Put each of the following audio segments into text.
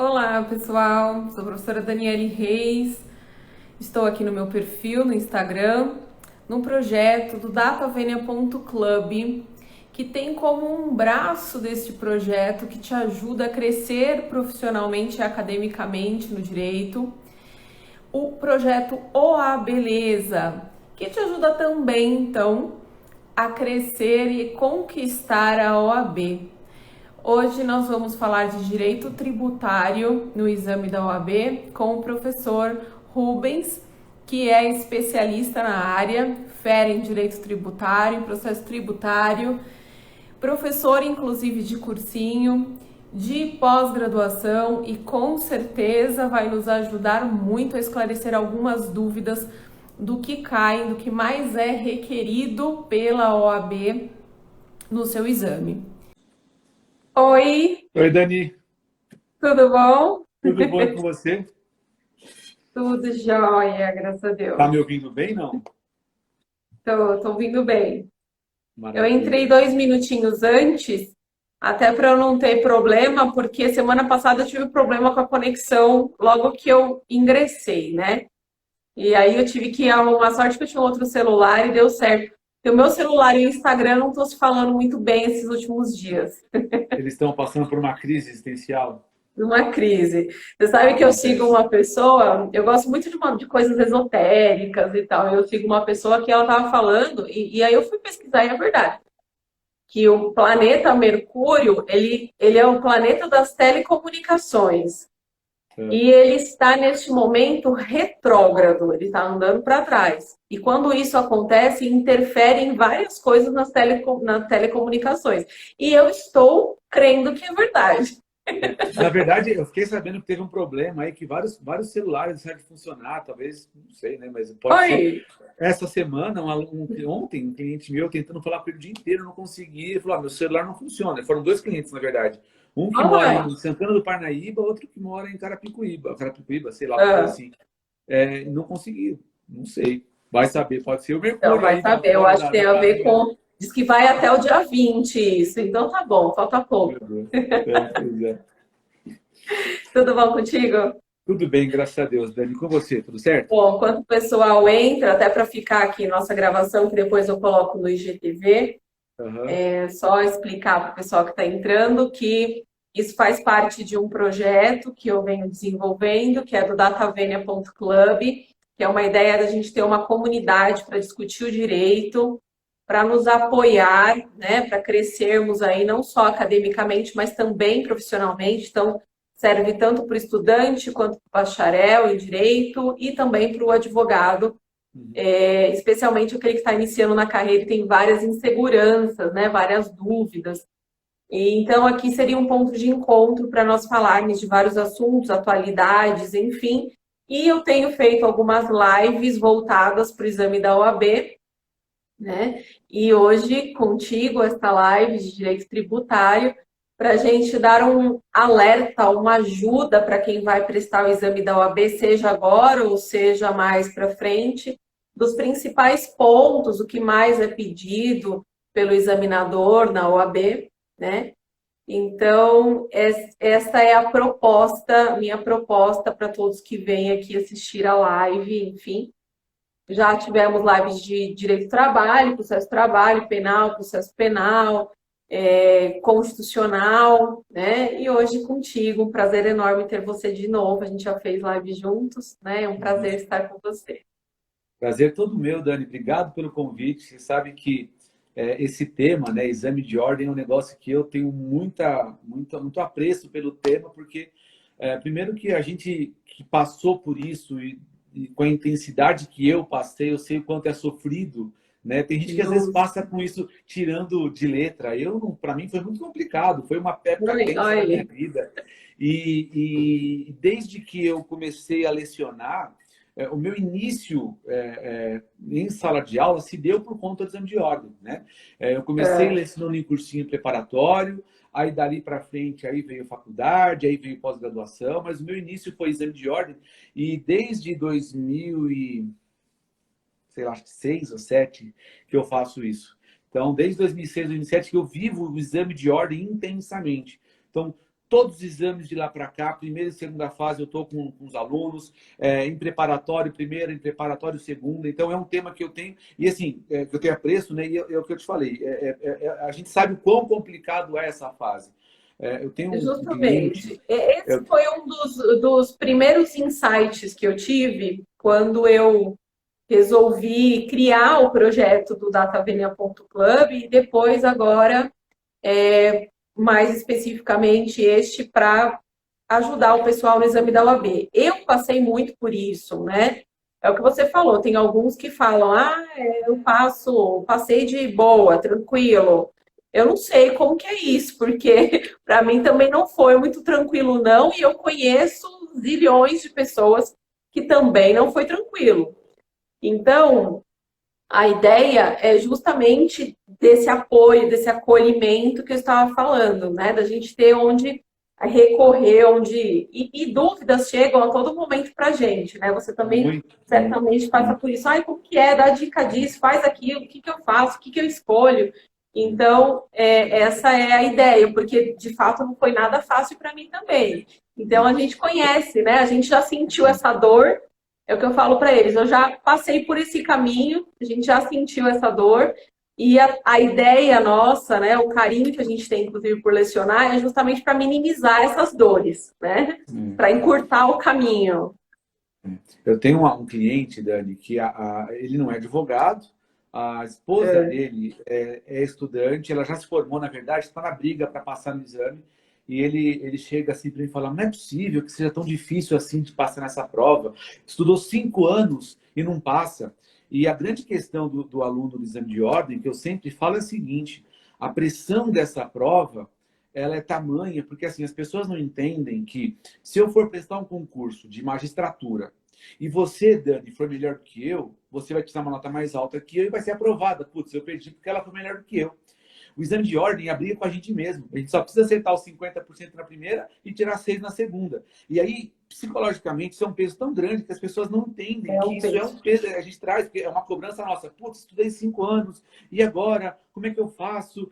Olá, pessoal. Sou a professora Daniele Reis. Estou aqui no meu perfil no Instagram, no projeto do datavenia.club, que tem como um braço deste projeto que te ajuda a crescer profissionalmente e academicamente no direito, o projeto OA Beleza, que te ajuda também, então, a crescer e conquistar a OAB. Hoje nós vamos falar de direito tributário no exame da OAB com o professor Rubens, que é especialista na área, fera em direito tributário, em processo tributário, professor inclusive de cursinho, de pós-graduação e com certeza vai nos ajudar muito a esclarecer algumas dúvidas do que cai, do que mais é requerido pela OAB no seu exame. Oi, Oi, Dani, tudo bom? tudo bom com você? Tudo jóia, graças a Tá Deus. me ouvindo bem, não? Tô ouvindo bem. Eu entrei Maravilha. 2 minutinhos antes, até para eu não ter problema, porque semana passada eu tive problema com a conexão logo que eu ingressei, né? E aí eu tive que arrumar sorte que eu tinha um outro celular e deu certo. Porque o meu celular e o Instagram não estão se falando muito bem esses últimos dias. Eles estão passando por uma crise existencial? Numa crise. Você sabe que eu sigo Acontece. uma pessoa, eu gosto muito de coisas esotéricas e tal. Eu sigo uma pessoa que ela estava falando, e aí eu fui pesquisar e é verdade. Que o planeta Mercúrio, ele é o planeta das telecomunicações. É. E ele está neste momento retrógrado, ele está andando para trás. E quando isso acontece, interfere em várias coisas nas telecomunicações. E eu estou crendo que é verdade. Na verdade, eu fiquei sabendo que teve um problema aí, que vários celulares deixaram de funcionar, talvez, não sei, né? Mas pode ser. Oi! Essa semana, ontem, um cliente meu tentando falar com ele o dia inteiro, não consegui. Ele falou: meu celular não funciona. Foram dois clientes, na verdade. Um que mora Olha! em Santana do Parnaíba, outro que mora em Carapicuíba, sei lá, uma coisa Ah, assim. Não conseguiu, não sei. Vai saber, pode ser o então, Mercúrio vai aí saber. Eu fora acho que da tem a ver casinha. com. Diz que vai até o dia 20 isso. Então tá bom, falta Meu pouco. Deus. Pois é. Tudo bom contigo? Tudo bem, graças a Deus, Dani. Com você, tudo certo? Bom, enquanto o pessoal entra, até para ficar aqui nossa gravação, que depois eu coloco no IGTV, Aham. é só explicar para o pessoal que está entrando que isso faz parte de um projeto que eu venho desenvolvendo, que é do datavenia.club, que é uma ideia da gente ter uma comunidade para discutir o direito, para nos apoiar, né, para crescermos aí não só academicamente, mas também profissionalmente. Então, serve tanto para o estudante quanto para o bacharel em direito e também para o advogado, Uhum. especialmente aquele que está iniciando na carreira e tem várias inseguranças, né, várias dúvidas. E, então, aqui seria um ponto de encontro para nós falarmos de vários assuntos, atualidades, enfim. E eu tenho feito algumas lives voltadas para o exame da OAB, né? E hoje, contigo, esta live de direito tributário, para a gente dar um alerta, uma ajuda para quem vai prestar o exame da OAB, seja agora ou seja mais para frente, dos principais pontos, o que mais é pedido pelo examinador na OAB, né? Então, esta é a proposta, minha proposta para todos que vêm aqui assistir a live, enfim. Já tivemos lives de direito do trabalho, penal, processo penal, constitucional, né? E hoje contigo, um prazer enorme ter você de novo. A gente já fez live juntos, né? É um Uhum. prazer estar com você. Prazer todo meu, Dani. Obrigado pelo convite. Você sabe que esse tema, né, exame de ordem, é um negócio que eu tenho muito apreço pelo tema, porque, primeiro, que a gente que passou por isso e com a intensidade que eu passei, eu sei o quanto é sofrido. Né? Tem gente que às vezes passa Justo. com isso tirando de letra. Para mim foi muito complicado, foi uma época Oi, tensa da minha oi. vida. E desde que eu comecei a lecionar, o meu início em sala de aula se deu por conta do exame de ordem, né? Eu comecei É, lecionando em cursinho preparatório, aí dali para frente aí veio faculdade, aí veio pós-graduação, mas o meu início foi exame de ordem e desde 2000 e, sei lá, acho que 6 ou 7 que eu faço isso. Então, desde 2006, 2007 que eu vivo o exame de ordem intensamente. Então, todos os exames de lá para cá, primeira e segunda fase eu estou com os alunos, em preparatório primeira, em preparatório segunda, então é um tema que eu tenho, e assim, que eu tenho apreço, né? E é o que eu te falei, a gente sabe o quão complicado é essa fase. Eu tenho um cliente... Justamente. Esse foi um dos primeiros insights que eu tive quando eu resolvi criar o projeto do DataVenia.club e depois agora, mais especificamente, este para ajudar o pessoal no exame da OAB. Eu passei muito por isso, né? É o que você falou, tem alguns que falam, eu passei de boa, tranquilo. Eu não sei como que é isso, porque para mim também não foi muito tranquilo, não, e eu conheço zilhões de pessoas que também não foi tranquilo. Então, a ideia é justamente desse apoio, desse acolhimento que eu estava falando, né? Da gente ter onde recorrer, onde. E dúvidas chegam a todo momento para a gente, né? Você também Muito, certamente passa muito. por isso. Ai, como que é? Dá dica disso, faz aquilo, o que que eu faço, o que que eu escolho? Então, essa é a ideia, porque de fato não foi nada fácil para mim também. Então, a gente conhece, né? A gente já sentiu essa dor. É o que eu falo para eles. Eu já passei por esse caminho, a gente já sentiu essa dor. E a ideia nossa, né, o carinho que a gente tem, inclusive, por lecionar, é justamente para minimizar essas dores, né? Para encurtar o caminho. Eu tenho um cliente, Dani, que ele não é advogado, a esposa dele é estudante, ela já se formou, na verdade, está na briga para passar no exame, e ele chega assim para mim e fala, não é possível que seja tão difícil assim de passar nessa prova. Estudou 5 anos e não passa. E a grande questão do aluno do exame de ordem, que eu sempre falo, é a seguinte, a pressão dessa prova, ela é tamanha, porque assim, as pessoas não entendem que se eu for prestar um concurso de magistratura e você, Dani, for melhor do que eu, você vai tirar uma nota mais alta que eu e vai ser aprovada. Putz, eu perdi porque ela foi melhor do que eu. O exame de ordem é a briga com a gente mesmo. A gente só precisa acertar os 50% na primeira e tirar 6 na segunda. E aí, psicologicamente, isso é um peso tão grande que as pessoas não entendem que isso é um peso que a gente traz, porque é uma cobrança nossa. Putz, estudei 5 anos, e agora? Como é que eu faço?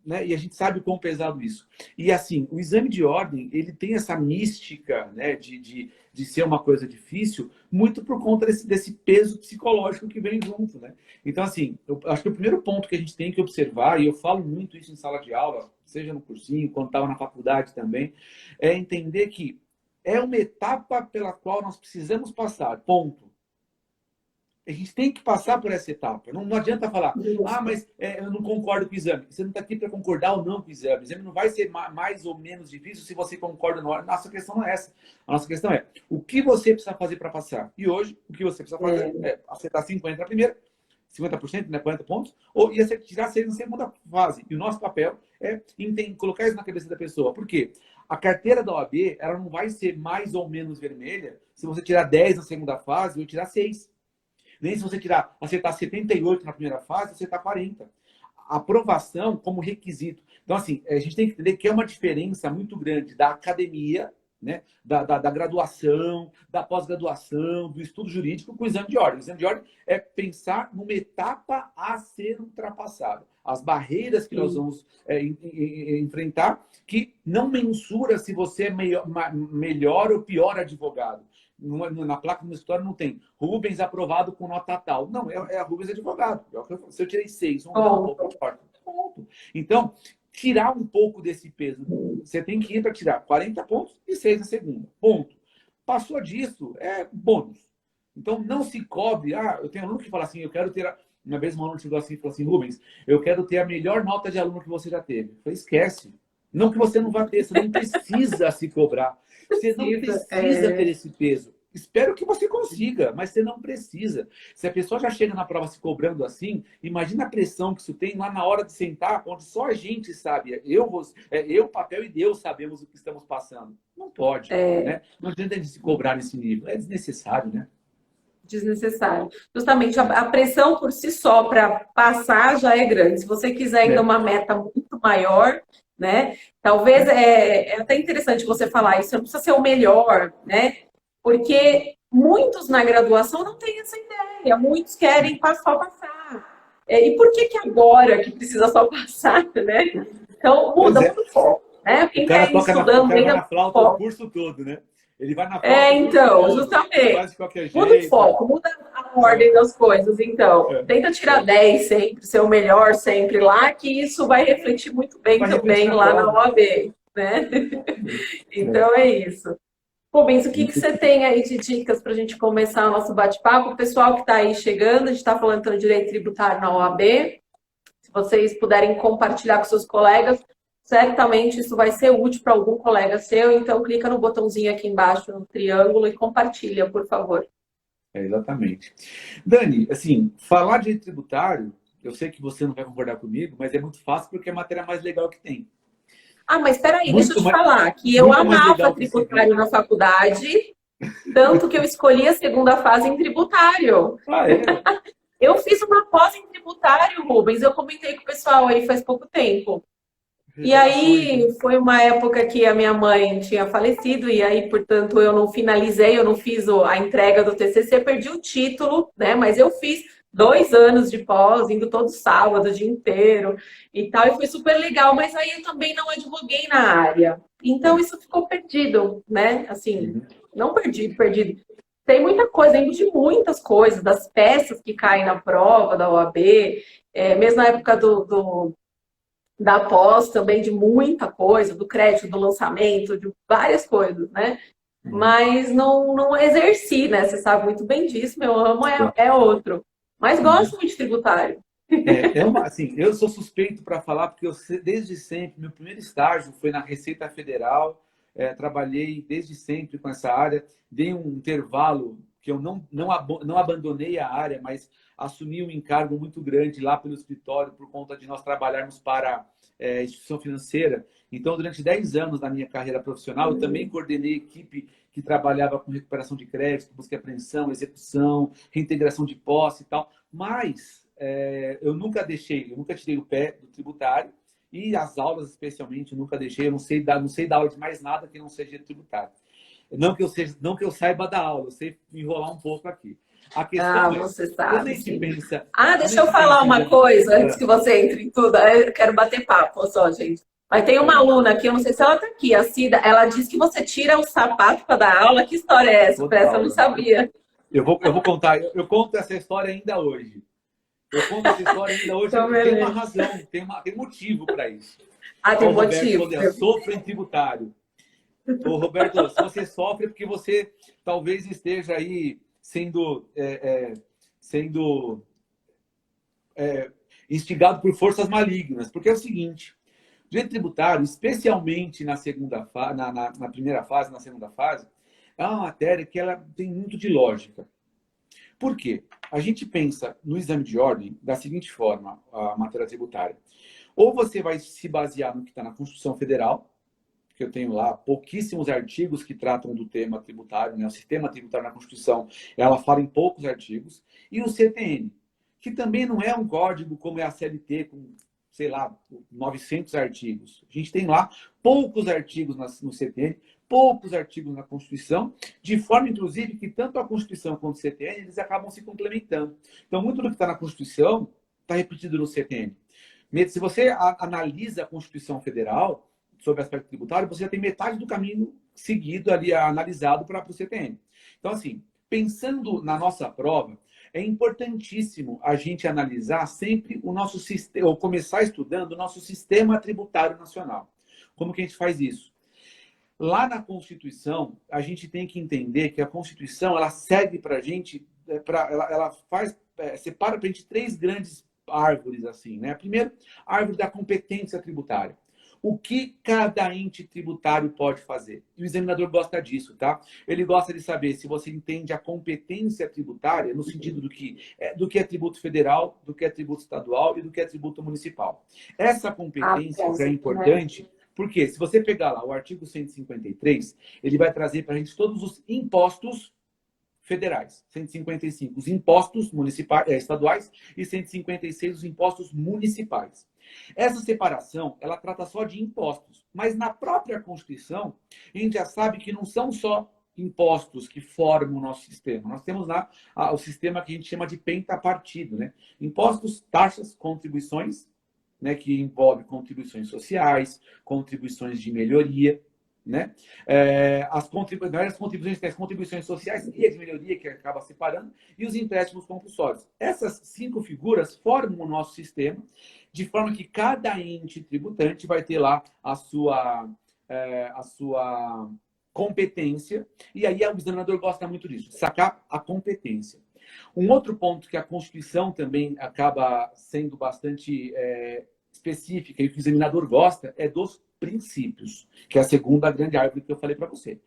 Né? E a gente sabe o quão pesado isso. E assim, o exame de ordem, ele tem essa mística, né, de ser uma coisa difícil, muito por conta desse peso psicológico que vem junto, né? Então, assim, eu acho que o primeiro ponto que a gente tem que observar, e eu falo muito isso em sala de aula, seja no cursinho, quando estava na faculdade também, é entender que é uma etapa pela qual nós precisamos passar, ponto. A gente tem que passar por essa etapa. Não adianta falar, mas eu não concordo com o exame. Você não está aqui para concordar ou não com o exame. O exame não vai ser mais ou menos difícil se você concorda ou não. Nossa questão não é essa. A nossa questão é o que você precisa fazer para passar. E hoje, o que você precisa fazer é acertar 50 na primeira, 50%, né, 40 pontos, ou ia tirar 6 na segunda fase. E o nosso papel é colocar isso na cabeça da pessoa. Por quê? A carteira da OAB, ela não vai ser mais ou menos vermelha se você tirar 10 na segunda fase ou tirar 6. Nem se você acertar 78 na primeira fase, acertar 40. A aprovação como requisito. Então, assim, a gente tem que entender que é uma diferença muito grande da academia, né, da graduação, da pós-graduação, do estudo jurídico com o exame de ordem. O exame de ordem é pensar numa etapa a ser ultrapassada. As barreiras que nós vamos enfrentar, que não mensura se você é melhor ou pior advogado. Na placa do meu escritório não tem Rubens aprovado com nota tal. Não, é a Rubens advogado. Se eu tirei 6, ponto. Então, tirar um pouco desse peso. Você tem que ir para tirar 40 pontos e 6 na segunda. Ponto. Passou disso, é bônus. Então, não se cobre. Eu tenho aluno que fala assim, eu quero ter... Uma vez um aluno chegou assim e falou assim, Rubens, eu quero ter a melhor nota de aluno que você já teve. Eu falei, esquece. Não que você não vá ter, você não precisa se cobrar. Você não precisa ter esse peso. Espero que você consiga, mas você não precisa. Se a pessoa já chega na prova se cobrando assim, imagina a pressão que isso tem lá na hora de sentar, onde só a gente sabe. Eu, papel e Deus sabemos o que estamos passando. Não pode, né? Não adianta a gente se cobrar nesse nível. É desnecessário, né? Desnecessário. Justamente a pressão por si só para passar já é grande. Se você quiser ainda uma meta muito maior, né? Talvez é até interessante você falar isso, não precisa ser o melhor, né? Porque muitos na graduação não têm essa ideia, muitos querem só passar. E por que agora que precisa só passar, né? Então muda muito o foco. né? O Quem cara quer ir toca o estudando cara bem vai da na flauta o curso todo, né? Ele vai na flauta o curso então, todo, justamente. faz de qualquer Muda o jeito. foco, muda a ordem das coisas. Então, É, tenta tirar é. 10 sempre, ser o melhor sempre lá, que isso vai refletir muito bem Vai refletir também na lá na prova. OAB, né? É. Então é isso. Rubens, o que que Muito você tem aí de dicas para a gente começar o nosso bate-papo? O pessoal que está aí chegando, a gente está falando então de direito tributário na OAB. Se vocês puderem compartilhar com seus colegas, certamente isso vai ser útil para algum colega seu. Então, clica no botãozinho aqui embaixo, no triângulo, e compartilha, por favor. Exatamente. Dani, assim, falar de direito tributário, eu sei que você não vai concordar comigo, mas é muito fácil porque é a matéria mais legal que tem. Ah, mas espera aí, deixa eu Muito te mais, falar que eu muito mais amava legal que tributário civil. na faculdade, tanto que eu escolhi a segunda fase em tributário. Ah, é? Eu fiz uma pós em tributário, Rubens, eu comentei com o pessoal aí faz pouco tempo. E Revelações, aí hein? foi uma época que a minha mãe tinha falecido e aí, portanto, eu não finalizei, eu não fiz a entrega do TCC, perdi o título, né? Mas eu fiz 2 anos de pós, indo todo sábado, o dia inteiro e tal, e foi super legal. Mas aí eu também não advoguei na área, então É. isso ficou perdido, né? Assim, Uhum. não perdido, perdido. Tem muita coisa, lembro de muitas coisas, das peças que caem na prova da OAB, mesmo na época da pós também de muita coisa, do crédito, do lançamento, de várias coisas, né? Uhum. Mas não exerci, né? Você sabe muito bem disso, meu ramo é outro. Mas gosto Uhum. muito de tributário. Assim, eu sou suspeito para falar porque desde sempre, meu primeiro estágio foi na Receita Federal, trabalhei desde sempre com essa área, dei um intervalo que eu não abandonei a área, mas assumi um encargo muito grande lá pelo escritório por conta de nós trabalharmos para instituição financeira. Então, durante 10 anos da minha carreira profissional, eu também coordenei equipe que trabalhava com recuperação de crédito, busca e apreensão, execução, reintegração de posse e tal. Mas eu nunca tirei o pé do tributário e as aulas, especialmente, eu nunca deixei. Eu não sei dar aula de mais nada que não seja tributário. Não que eu saiba dar aula, eu sei enrolar um pouco aqui. A Ah, questão é, você quando a sabe, gente sim. pensa, Ah, quando a deixa eu gente falar pensa em uma exame, coisa antes que você entre em tudo. Eu quero bater papo só, gente. Mas tem uma aluna aqui, eu não sei se ela está aqui, a Cida, ela disse que você tira o sapato para dar aula. Que história é essa? Para essa eu total, não né? sabia. Eu vou contar, eu conto essa história ainda hoje. Eu conto essa história ainda hoje Então, e tem uma beleza. razão, tem motivo para isso. Ah, Ó, tem o Roberto motivo. falou, sofro em tributário. Ô, Roberto, se você sofre é porque você talvez esteja aí sendo instigado por forças malignas. Porque é o seguinte, o direito tributário, especialmente na primeira fase, na segunda fase, é uma matéria que ela tem muito de lógica. Por quê? A gente pensa no exame de ordem da seguinte forma, a matéria tributária. Ou você vai se basear no que está na Constituição Federal, que eu tenho lá pouquíssimos artigos que tratam do tema tributário, né? O sistema tributário na Constituição, ela fala em poucos artigos, e o CTN, que também não é um código como é a CLT, com, sei lá, 900 artigos. A gente tem lá poucos artigos no CTN, poucos artigos na Constituição, de forma, inclusive, que tanto a Constituição quanto o CTN, eles acabam se complementando. Então, muito do que está na Constituição está repetido no CTN. Se você analisa a Constituição Federal, sobre aspecto tributário, você já tem metade do caminho seguido ali, analisado para o CTN. Então, assim, pensando na nossa prova, é importantíssimo a gente analisar sempre o nosso sistema, ou começar estudando o nosso sistema tributário nacional. Como que a gente faz isso? Lá na Constituição, a gente tem que entender que a Constituição, ela serve para a gente, ela faz, separa para a gente três grandes árvores, assim, né? Primeiro, a árvore da competência tributária. O que cada ente tributário pode fazer? E o examinador gosta disso, tá? Ele gosta de saber se você entende a competência tributária no sentido do que é tributo federal, do que é tributo estadual e do que é tributo municipal. Essa Ah, competência é básico, né? importante porque se você pegar lá o artigo 153, ele vai trazer para a gente todos os impostos federais. 155, os impostos municipais, estaduais, e 156, os impostos municipais. Essa separação, ela trata só de impostos, mas na própria Constituição, a gente já sabe que não são só impostos que formam o nosso sistema. Nós temos lá o sistema que a gente chama de pentapartido, né? Impostos, taxas, contribuições né, que envolve contribuições sociais, contribuições de melhoria, né? As contribuições sociais e as de melhoria, que acaba separando, e os empréstimos compulsórios. Essas 5 figuras formam o nosso sistema, de forma que cada ente tributante vai ter lá a sua competência, e aí o examinador gosta muito disso, sacar a competência. Um outro ponto que a Constituição também acaba sendo bastante específica e que o examinador gosta é dos princípios, que é a segunda grande árvore que eu falei para você.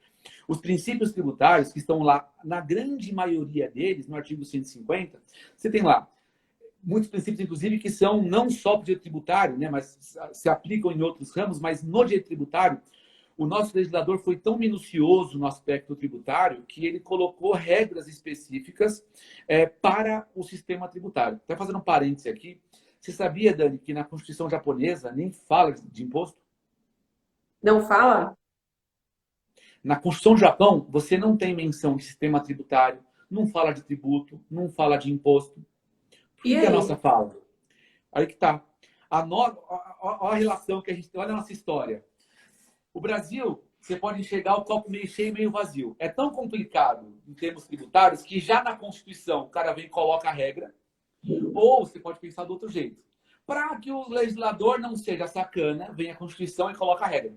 Os princípios tributários, que estão lá, na grande maioria deles, no artigo 150, você tem lá muitos princípios, inclusive, que são não só para o direito tributário, né, mas se aplicam em outros ramos, mas no direito tributário, o nosso legislador foi tão minucioso no aspecto tributário que ele colocou regras específicas para o sistema tributário. Estou fazendo um parêntese aqui. Você sabia, Dani, que na Constituição japonesa nem fala de imposto? Não fala? Na Constituição do Japão, você não tem menção de sistema tributário, não fala de tributo, não fala de imposto. Por que a nossa fala? Aí que tá. Olha a relação que a gente tem, olha a nossa história. O Brasil, você pode enxergar o copo meio cheio e meio vazio. É tão complicado em termos tributários que já na Constituição o cara vem e coloca a regra, ou você pode pensar do outro jeito. Para que o legislador não seja sacana, vem a Constituição e coloca a regra.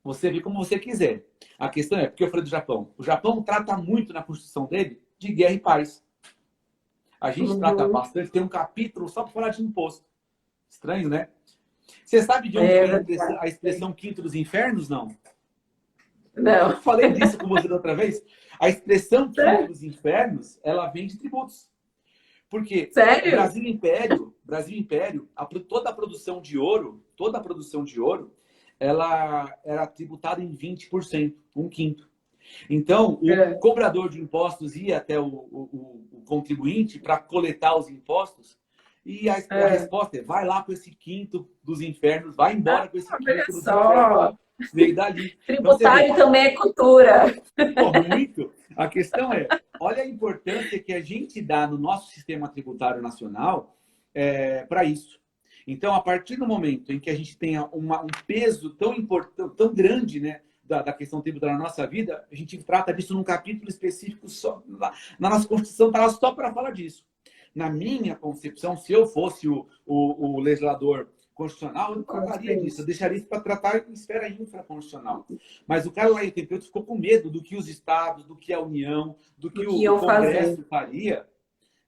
Você vê como você quiser. A questão é, porque eu falei do Japão. O Japão trata muito na Constituição dele de guerra e paz. A gente trata bastante, tem um capítulo só para falar de imposto. Estranho, né? Você sabe de onde vem a expressão quinto dos infernos, não? Não. Eu falei disso com você da outra vez. A expressão quinto dos infernos, ela vem de tributos. Porque Sério? Brasil Império, toda a produção de ouro, ela era tributada em 20%, um quinto. Então, o cobrador de impostos ia até o contribuinte para coletar os impostos e a resposta é: vai lá com esse quinto dos infernos, vai embora com esse quinto dos infernos. Veio dali. Tributário então, também é cultura. Pô, muito. A questão é, olha a importância que a gente dá no nosso sistema tributário nacional para isso. Então, a partir do momento em que a gente tenha um peso tão importante, tão grande, né, da questão tributária na nossa vida, a gente trata disso num capítulo específico só. Na nossa Constituição está lá só para falar disso. Na minha concepção, se eu fosse o legislador constitucional, eu não trataria disso. Eu deixaria isso para tratar em esfera infraconstitucional. Mas o cara lá em 88 ficou com medo do que os estados, do que a União, do que o Congresso faria,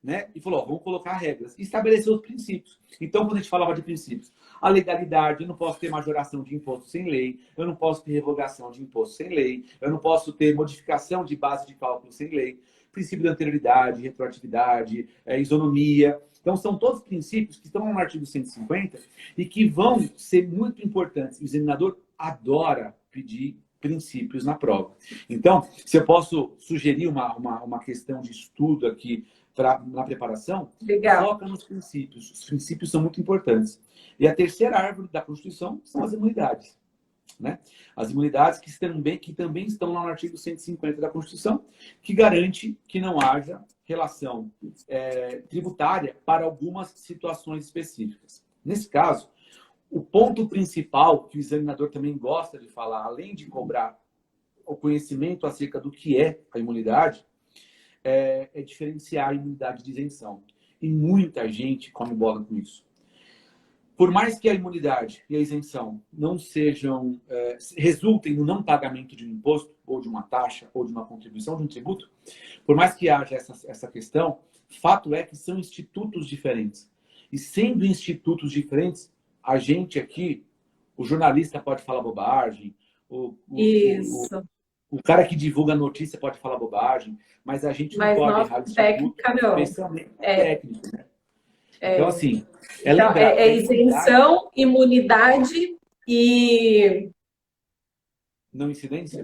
né? E falou, vamos colocar regras. E estabeleceu os princípios. Então, quando a gente falava de princípios, a legalidade, eu não posso ter majoração de imposto sem lei, eu não posso ter revogação de imposto sem lei, eu não posso ter modificação de base de cálculo sem lei, princípio da anterioridade, retroatividade, isonomia. Então, são todos princípios que estão no artigo 150 e que vão ser muito importantes. O examinador adora pedir princípios na prova. Então, se eu posso sugerir uma questão de estudo aqui na preparação, foca nos princípios. Os princípios são muito importantes. E a terceira árvore da Constituição são as imunidades. Né? As imunidades que também estão lá no artigo 150 da Constituição, que garante que não haja relação tributária para algumas situações específicas. Nesse caso, o ponto principal que o examinador também gosta de falar, além de cobrar o conhecimento acerca do que é a imunidade, é diferenciar a imunidade de isenção. E muita gente come bola com isso. Por mais que a imunidade e a isenção não resultem no não pagamento de um imposto, ou de uma taxa, ou de uma contribuição, de um tributo, por mais que haja essa questão, fato é que são institutos diferentes. E sendo institutos diferentes, a gente aqui, o jornalista pode falar bobagem, o cara que divulga a notícia pode falar bobagem, mas a gente não pode errar o instituto, especialmente técnico, né? Então, assim, isenção, imunidade e... Não incidência?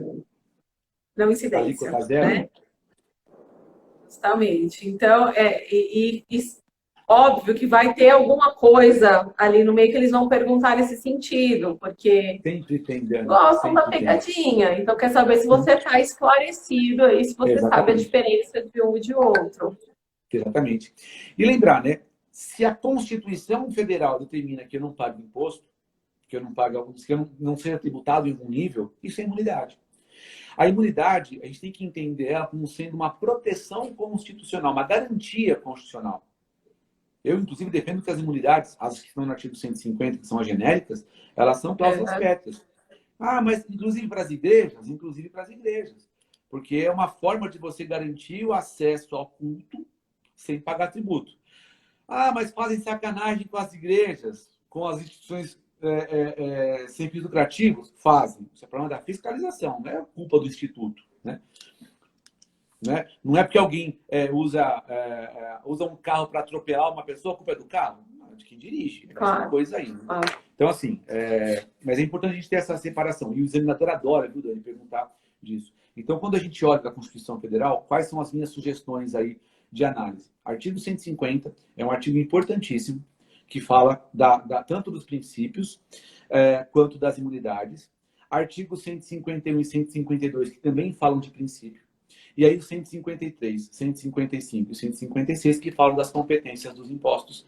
Não incidência. Alíquota zero. Né? Justamente. Então, óbvio que vai ter alguma coisa ali no meio que eles vão perguntar nesse sentido, porque sempre tem, gostam da pegadinha. Tem. Então, quer saber se você está esclarecido aí, se você sabe a diferença de um e de outro. Exatamente. E lembrar, né? Se a Constituição Federal determina que eu não pago imposto, que eu não pago, que eu não seja tributado em algum nível, isso é imunidade. A imunidade, a gente tem que entender ela como sendo uma proteção constitucional, uma garantia constitucional. Eu, inclusive, defendo que as imunidades, as que estão no artigo 150, que são as genéricas, elas são cláusulas pétreas. Ah, mas inclusive para as igrejas? Inclusive para as igrejas. Porque é uma forma de você garantir o acesso ao culto sem pagar tributo. Ah, mas fazem sacanagem com as igrejas, com as instituições sem fins lucrativos? Fazem. Isso é problema da fiscalização, não é culpa do instituto. Né? Não é porque alguém usa um carro para atropelar uma pessoa, a culpa é do carro? Não, é de quem dirige. É essa coisa aí. Né? Então, assim, mas é importante a gente ter essa separação. E o examinador adora, viu, Dani, perguntar disso. Então, quando a gente olha para a Constituição Federal, quais são as minhas sugestões aí de análise? Artigo 150 é um artigo importantíssimo que fala tanto dos princípios quanto das imunidades. Artigos 151 e 152, que também falam de princípio. E aí o 153, 155 e 156, que falam das competências dos impostos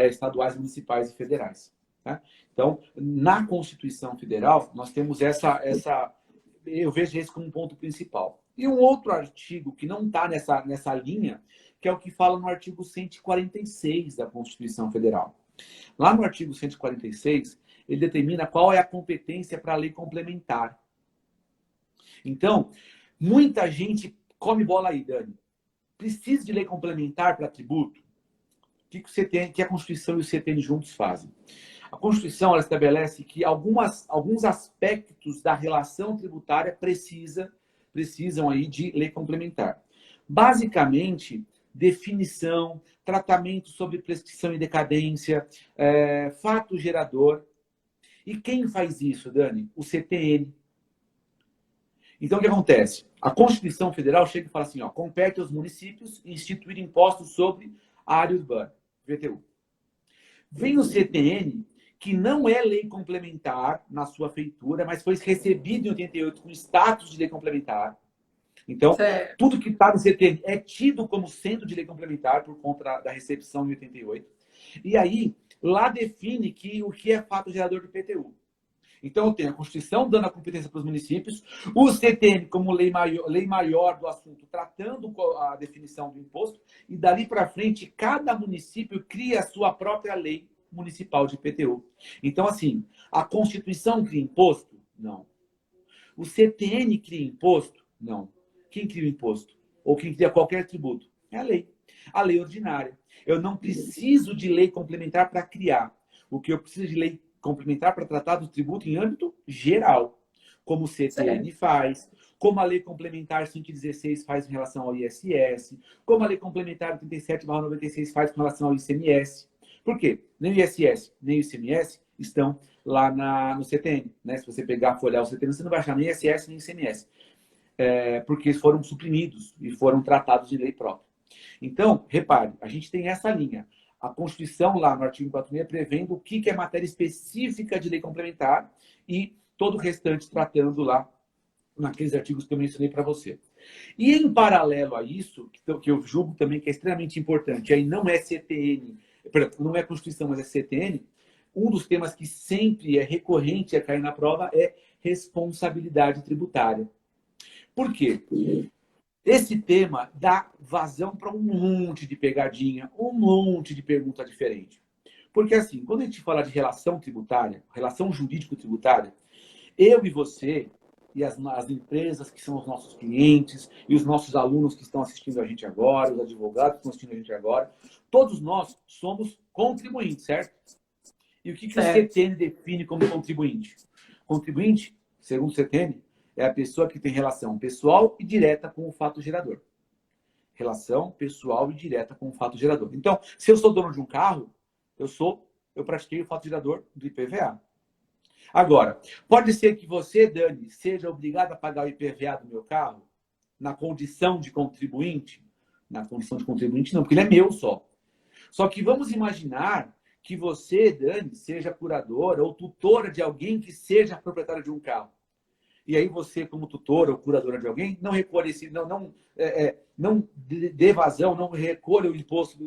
estaduais, municipais e federais. Tá? Então, na Constituição Federal, nós temos eu vejo esse como um ponto principal. E um outro artigo que não está nessa linha, que é o que fala no artigo 146 da Constituição Federal. Lá no artigo 146, ele determina qual é a competência para a lei complementar. Então, muita gente come bola aí, Dani. Precisa de lei complementar para tributo? O que a Constituição e o CTN juntos fazem? A Constituição ela estabelece que alguns aspectos da relação tributária precisam aí de lei complementar. Basicamente, definição, tratamento sobre prescrição e decadência, fato gerador. E quem faz isso, Dani? O CTN. Então, o que acontece? A Constituição Federal chega e fala assim, compete aos municípios instituir impostos sobre a área urbana, VTU. Vem o CTN, que não é lei complementar na sua feitura, mas foi recebido em 88 com status de lei complementar. Então, tudo que está no CTN é tido como sendo de lei complementar por conta da recepção em 88. E aí, lá define o que é fato gerador do IPTU. Então, eu tenho a Constituição dando a competência para os municípios, o CTN como lei maior do assunto, tratando a definição do imposto, e dali para frente, cada município cria a sua própria lei municipal de IPTU. Então, assim, a Constituição cria imposto? Não. O CTN cria imposto? Não. Quem cria o imposto? Ou quem cria qualquer tributo? É a lei. A lei ordinária. Eu não preciso de lei complementar para criar. O que eu preciso de lei complementar para tratar do tributo em âmbito geral, como o CTN faz, como a Lei Complementar 516 faz em relação ao ISS, como a Lei Complementar 37/96 faz com relação ao ICMS. Por quê? Nem o ISS, nem o ICMS estão lá no CTN. Né? Se você pegar e folhear o CTN, você não vai achar nem ISS nem ICMS. Porque eles foram suprimidos e foram tratados de lei própria. Então, repare, a gente tem essa linha. A Constituição, lá no artigo 46, prevendo o que é matéria específica de lei complementar e todo o restante tratando lá naqueles artigos que eu mencionei para você. E em paralelo a isso, que eu julgo também que é extremamente importante, aí não é CTN, não é Constituição, mas é CTN, um dos temas que sempre é recorrente a cair na prova é responsabilidade tributária. Por quê? Esse tema dá vazão para um monte de pegadinha, um monte de pergunta diferente. Porque assim, quando a gente fala de relação tributária, relação jurídico-tributária, eu e você, e as empresas que são os nossos clientes, e os nossos alunos que estão assistindo a gente agora, os advogados que estão assistindo a gente agora, todos nós somos contribuintes, certo? E o que o CTN define como contribuinte? Contribuinte, segundo o CTN, é a pessoa que tem relação pessoal e direta com o fato gerador. Relação pessoal e direta com o fato gerador. Então, se eu sou dono de um carro, eu pratiquei o fato gerador do IPVA. Agora, pode ser que você, Dani, seja obrigado a pagar o IPVA do meu carro na condição de contribuinte? Na condição de contribuinte não, porque ele é meu só. Só que vamos imaginar que você, Dani, seja curadora ou tutora de alguém que seja proprietário de um carro. e aí você, como tutora ou curadora de alguém, não recolhe esse, não dê vazão, não recolha o imposto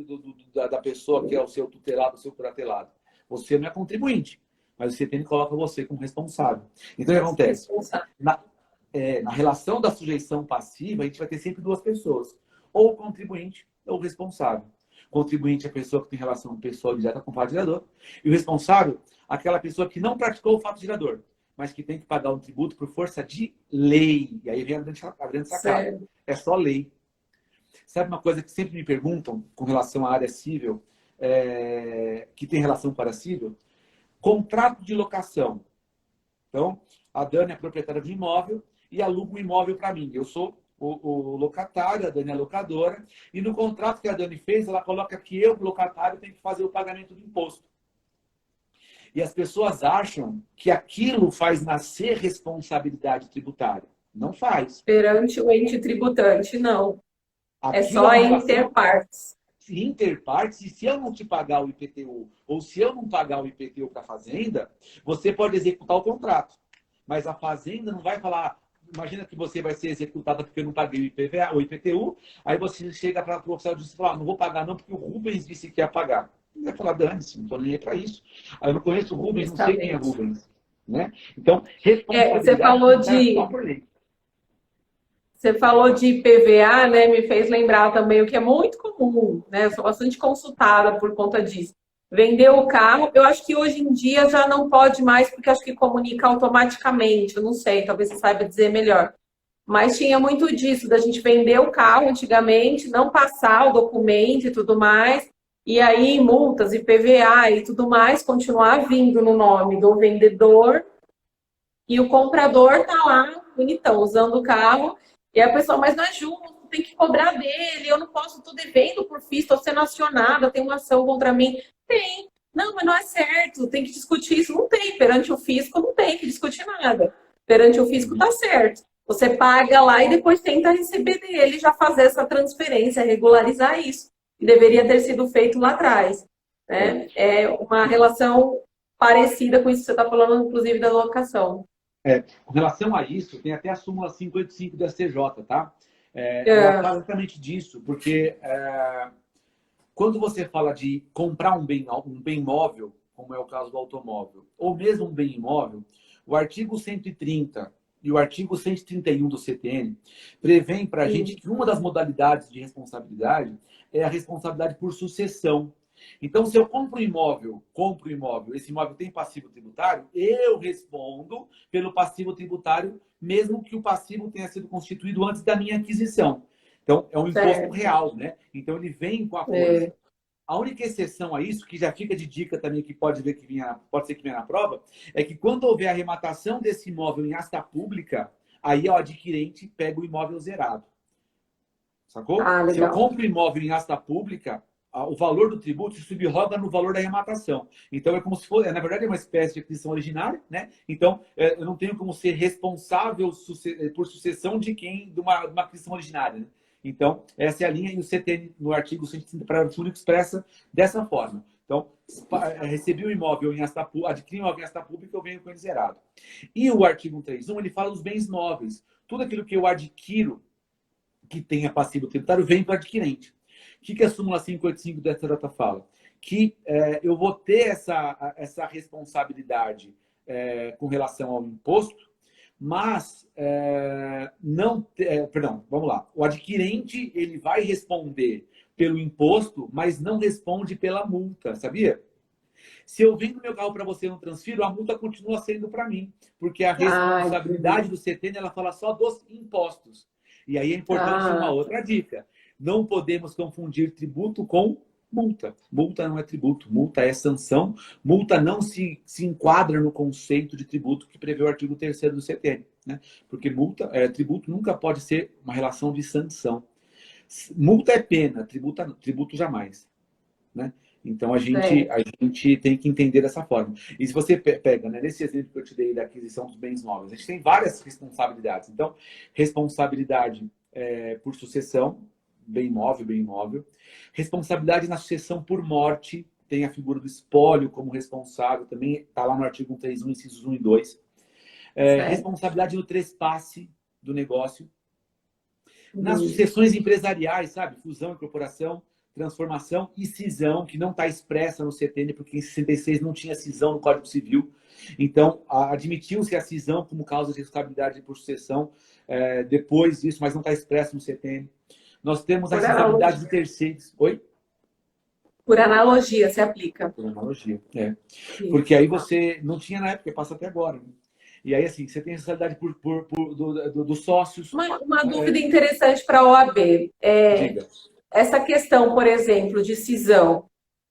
da pessoa que é o seu tutelado, o seu curatelado. Você não é contribuinte, mas você tem que colocar você como responsável. Então, o que acontece? Na relação da sujeição passiva, a gente vai ter sempre duas pessoas, ou o contribuinte ou o responsável. O contribuinte é a pessoa que tem relação pessoal direta com o fato gerador, e o responsável, aquela pessoa que não praticou o fato gerador, mas que tem que pagar um tributo por força de lei. E aí vem a grande sacada. É só lei. Sabe uma coisa que sempre me perguntam com relação à área civil, que tem relação com a área civil? Contrato de locação. Então, a Dani é proprietária de um imóvel e aluga um imóvel para mim. Eu sou o locatário, a Dani é a locadora, e no contrato que a Dani fez, ela coloca que eu, locatário, tenho que fazer o pagamento do imposto. E as pessoas acham que aquilo faz nascer responsabilidade tributária. Não faz. Perante o ente tributante, não. É Aquilo só uma interpartes. Interpartes, e se eu não te pagar o IPTU, ou se eu não pagar o IPTU para a Fazenda, você pode executar o contrato. Mas a Fazenda não vai falar, imagina que você vai ser executada porque eu não paguei o IPVA, o IPTU, aí você chega para o oficial de justiça e fala, não vou pagar não, porque o Rubens disse que ia pagar. Ele vai falar, dane-se, não estou nem aí para isso. Aí eu não conheço o Rubens, não sei quem é Rubens. Né? Então, responsabilidade você falou só por lei. Você falou de IPVA, né? Me fez lembrar também o que é muito comum, né? Eu sou bastante consultada por conta disso. Vender o carro, eu acho que hoje em dia já não pode mais, porque acho que comunica automaticamente. Eu não sei, talvez você saiba dizer melhor. Mas tinha muito disso, da gente vender o carro antigamente, não passar o documento e tudo mais, e aí multas, IPVA e tudo mais continuar vindo no nome do vendedor, e o comprador tá lá, bonitão, usando o carro. E a pessoa, mas não é justo, tem que cobrar dele, eu não posso, estou devendo por FIIs, estou sendo acionada, tem uma ação contra mim. Tem. Não, mas não é certo, tem que discutir isso. Não tem. Perante o fisco, não tem que discutir nada. Perante o fisco, tá certo. Você paga lá e depois tenta receber dele, já fazer essa transferência, regularizar isso. E deveria ter sido feito lá atrás. Né? É uma relação parecida com isso que você está falando, inclusive, da locação. Com relação a isso, tem até a súmula 55 da STJ, tá? Ela fala exatamente disso, porque quando você fala de comprar um bem móvel, como é o caso do automóvel, ou mesmo um bem imóvel, o artigo 130 e o artigo 131 do CTN prevêem para a gente que uma das modalidades de responsabilidade é a responsabilidade por sucessão. Então, se eu compro um imóvel, esse imóvel tem passivo tributário, eu respondo pelo passivo tributário, mesmo que o passivo tenha sido constituído antes da minha aquisição. Então, é um imposto real, né? Então, ele vem com a força. A única exceção a isso, que já fica de dica também, que pode ser que venha na prova, é que quando houver arrematação desse imóvel em asta pública, aí o adquirente pega o imóvel zerado. Sacou? Se eu compro imóvel em asta pública, o valor do tributo se subroga no valor da arrematação. Então, é como se fosse, na verdade, é uma espécie de aquisição originária, né? Então, eu não tenho como ser responsável por sucessão de uma aquisição originária, né? Então, essa é a linha, e o CTN, no artigo 130, parágrafo único, expressa dessa forma. Então, recebi o imóvel em asta pública, adquiri o imóvel em asta pública, eu venho com ele zerado. E o artigo 131, ele fala dos bens móveis. Tudo aquilo que eu adquiro, que tenha passivo tributário, vem para o adquirente. O que a súmula 585 da STJ fala? Que eu vou ter essa responsabilidade com relação ao imposto, mas perdão, vamos lá. O adquirente ele vai responder pelo imposto, mas não responde pela multa, sabia? Se eu vendo meu carro para você e não transfiro, a multa continua sendo para mim, porque a responsabilidade do CTN ela fala só dos impostos. E aí é importante uma outra dica. Não podemos confundir tributo com multa. Multa não é tributo, multa é sanção. Multa não se enquadra no conceito de tributo que prevê o artigo 3º do CTN. Né? Porque tributo nunca pode ser uma relação de sanção. Multa é pena, tributo jamais. Né? Então, a gente tem que entender dessa forma. E se você pega, né, nesse exemplo que eu te dei da aquisição dos bens móveis, a gente tem várias responsabilidades. Então, responsabilidade por sucessão, bem imóvel. Responsabilidade na sucessão por morte, tem a figura do espólio como responsável, também está lá no artigo 131, incisos 1 e 2. Certo. responsabilidade no trespasse do negócio, nas sucessões empresariais, sabe? Fusão, incorporação, transformação e cisão, que não está expressa no CTN, porque em 66 não tinha cisão no Código Civil. Então, admitiu-se a cisão como causa de responsabilidade por sucessão depois disso, mas não está expresso no CTN. Nós temos a Por responsabilidade analogia. de terceiros. Oi? Por analogia se aplica. Por analogia, Isso. Porque aí você não tinha na época, passa até agora. Né? E aí, assim, você tem a responsabilidade dos sócios. Uma dúvida interessante para a OAB. Diga. Essa questão, por exemplo, de cisão,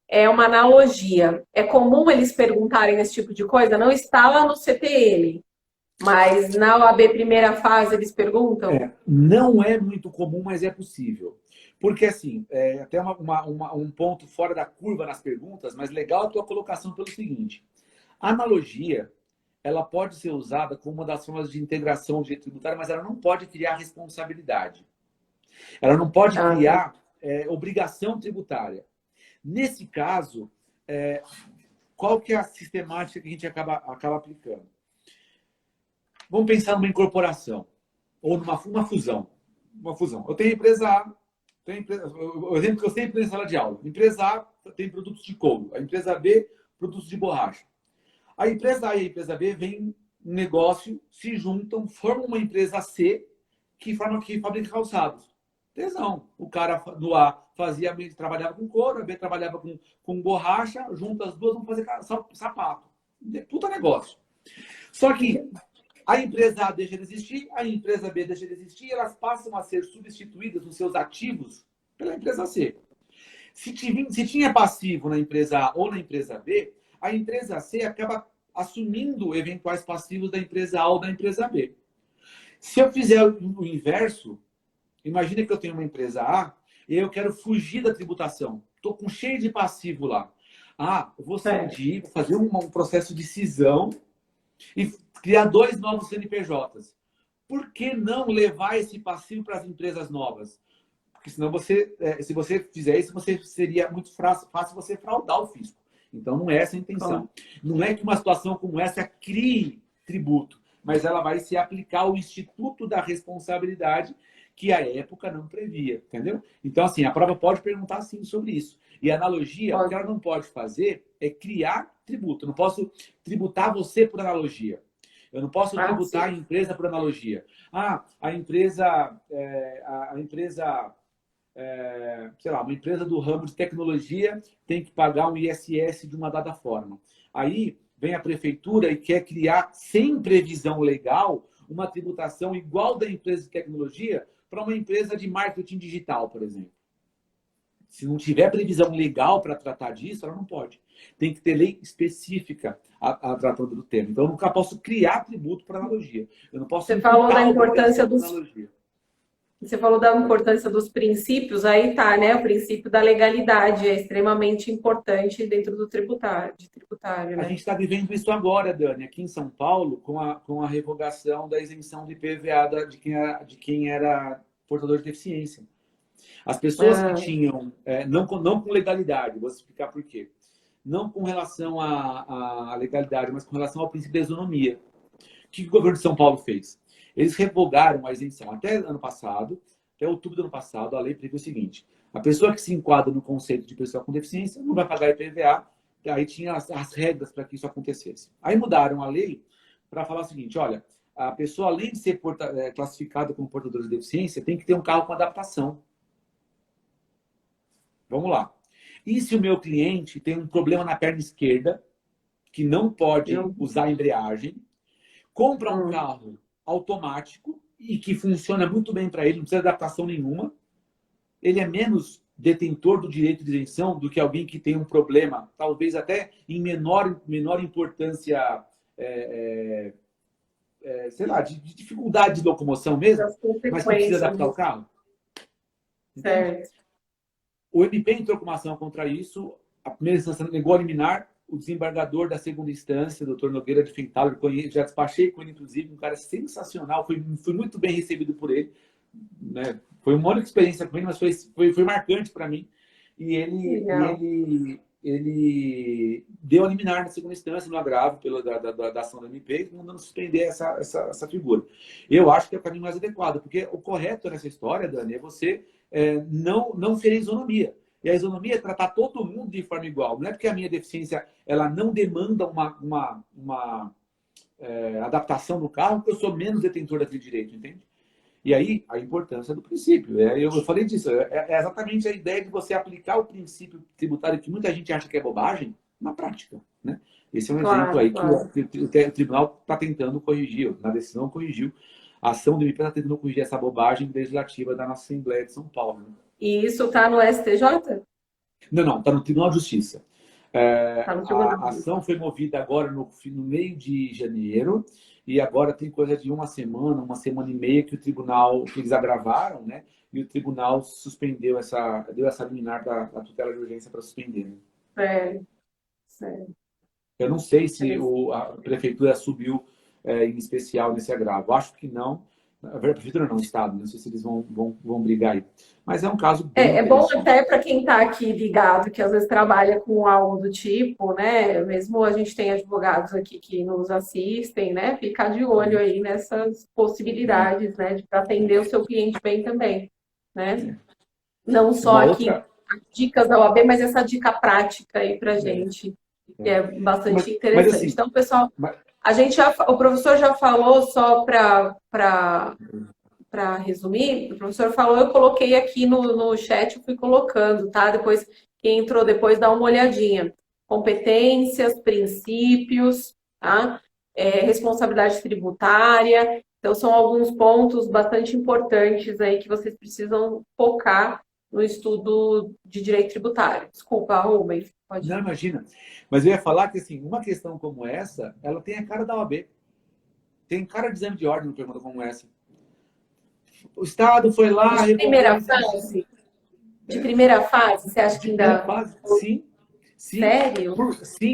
é uma analogia. É comum eles perguntarem esse tipo de coisa? Não está lá no CTN, mas na OAB primeira fase eles perguntam? Não é muito comum, mas é possível. Porque, assim, até um ponto fora da curva nas perguntas, mas legal a tua colocação pelo seguinte. A analogia, ela pode ser usada como uma das formas de integração do direito tributário, mas ela não pode criar responsabilidade. Ela não pode criar obrigação tributária. Nesse caso, qual que é a sistemática que a gente acaba aplicando? Vamos pensar numa incorporação ou numa fusão. Uma fusão. Eu tenho empresa A, o exemplo que eu sempre dei em sala de aula. Empresa A tem produtos de couro, a empresa B, produtos de borracha. A empresa A e a empresa B vêm um negócio, se juntam, formam uma empresa C que fabrica calçados. Tesão. O cara do A trabalhava com couro, a B trabalhava com borracha, junto as duas vão fazer sapato. Puta negócio. Só que a empresa A deixa de existir, a empresa B deixa de existir, e elas passam a ser substituídas nos seus ativos pela empresa C. Se tinha passivo na empresa A ou na empresa B, a empresa C acaba assumindo eventuais passivos da empresa A ou da empresa B. Se eu fizer o inverso, imagina que eu tenho uma empresa A e eu quero fugir da tributação. Estou com cheio de passivo lá. Eu vou cindir, vou fazer um processo de cisão e criar 2 novos CNPJs. Por que não levar esse passivo para as empresas novas? Porque senão se você fizer isso, seria muito fácil você fraudar o fisco. Então não é essa a intenção. Não é que uma situação como essa crie tributo, mas ela vai se aplicar ao Instituto da Responsabilidade, que a época não previa, entendeu? Então, assim, a prova pode perguntar sim sobre isso. E a analogia, o que ela não pode fazer é criar tributo. Eu não posso tributar você por analogia. Eu não posso tributar a empresa por analogia. A empresa, sei lá, uma empresa do ramo de tecnologia tem que pagar um ISS de uma dada forma. Aí vem a prefeitura e quer criar, sem previsão legal, uma tributação igual da empresa de tecnologia para uma empresa de marketing digital, por exemplo. Se não tiver previsão legal para tratar disso, ela não pode. Tem que ter lei específica a tratando do tema. Então, eu nunca posso criar tributo por analogia. Eu não posso. Você falou da importância dos princípios, aí tá, né? O princípio da legalidade é extremamente importante dentro do tributário, né? A gente está vivendo isso agora, Dani, aqui em São Paulo, com a revogação da isenção de IPVA de quem era portador de deficiência. As pessoas que tinham, não com legalidade, vou explicar por quê. Não com relação à legalidade, mas com relação ao princípio da isonomia. O que o governo de São Paulo fez? Eles revogaram a isenção. Até outubro do ano passado, a lei prevê o seguinte: a pessoa que se enquadra no conceito de pessoa com deficiência não vai pagar IPVA. Aí tinha as regras para que isso acontecesse. Aí mudaram a lei para falar o seguinte: olha, a pessoa, além de ser classificada como portadora de deficiência, tem que ter um carro com adaptação. Vamos lá. E se o meu cliente tem um problema na perna esquerda, que não pode usar a embreagem, compra um carro automático e que funciona muito bem para ele, não precisa de adaptação nenhuma, ele é menos detentor do direito de isenção do que alguém que tem um problema, talvez até em menor importância, sei lá, de dificuldade de locomoção mesmo, mas que precisa adaptar o carro. Certo. O MP entrou com uma ação contra isso, a primeira instância negou a liminar, o desembargador da segunda instância, o doutor Nogueira de Fental, já despachei com ele, inclusive, um cara sensacional, fui muito bem recebido por ele, né? Foi uma única experiência com ele, mas foi marcante para mim. E ele deu a liminar na segunda instância, no agravo da ação da MP, mandando suspender essa figura. Eu acho que é o caminho mais adequado, porque o correto nessa história, Dani, é você não ser isonomia. E a isonomia é tratar todo mundo de forma igual. Não é porque a minha deficiência ela não demanda uma adaptação do carro que eu sou menos detentor daquele direito, entende? E aí, a importância do princípio. Eu falei disso. É exatamente a ideia de você aplicar o princípio tributário que muita gente acha que é bobagem na prática, né? Esse é um exemplo aí que o tribunal está tentando corrigir. Na decisão, corrigiu. A ação do MP está tentando corrigir essa bobagem legislativa da nossa Assembleia de São Paulo. Né? E isso está no STJ? Não. Está no Tribunal de Justiça. Tá no Tribunal. A ação foi movida agora no meio de janeiro e agora tem coisa de uma semana e meia que o tribunal, que eles agravaram, né? E o tribunal suspendeu deu essa liminar da tutela de urgência para suspender. Né? Sério. Eu não sei se a prefeitura subiu em especial nesse agravo. Acho que não. A prefeitura não, o Estado. Não sei se eles vão brigar aí. Mas é um caso bem É bom até para quem está aqui ligado, que às vezes trabalha com algo do tipo, né? Mesmo a gente tem advogados aqui que nos assistem, né? Ficar de olho aí nessas possibilidades, né? De atender o seu cliente bem também, né? Não só aqui dicas da OAB, mas essa dica prática aí para gente, que é bastante interessante. Assim, então, pessoal, o professor já falou, só para resumir, o professor falou, eu coloquei aqui no chat, eu fui colocando, tá? Depois, quem entrou depois, dá uma olhadinha. Competências, princípios, tá? Responsabilidade tributária. Então, são alguns pontos bastante importantes aí que vocês precisam focar no estudo de direito tributário. Desculpa, Rubens. Pode ir. Não, imagina. Mas eu ia falar que, assim, uma questão como essa, ela tem a cara da OAB. Tem cara de exame de ordem numa pergunta como essa. O Estado foi lá... De primeira fase? De primeira fase? Você acha que ainda... Fase? Sim. Sério?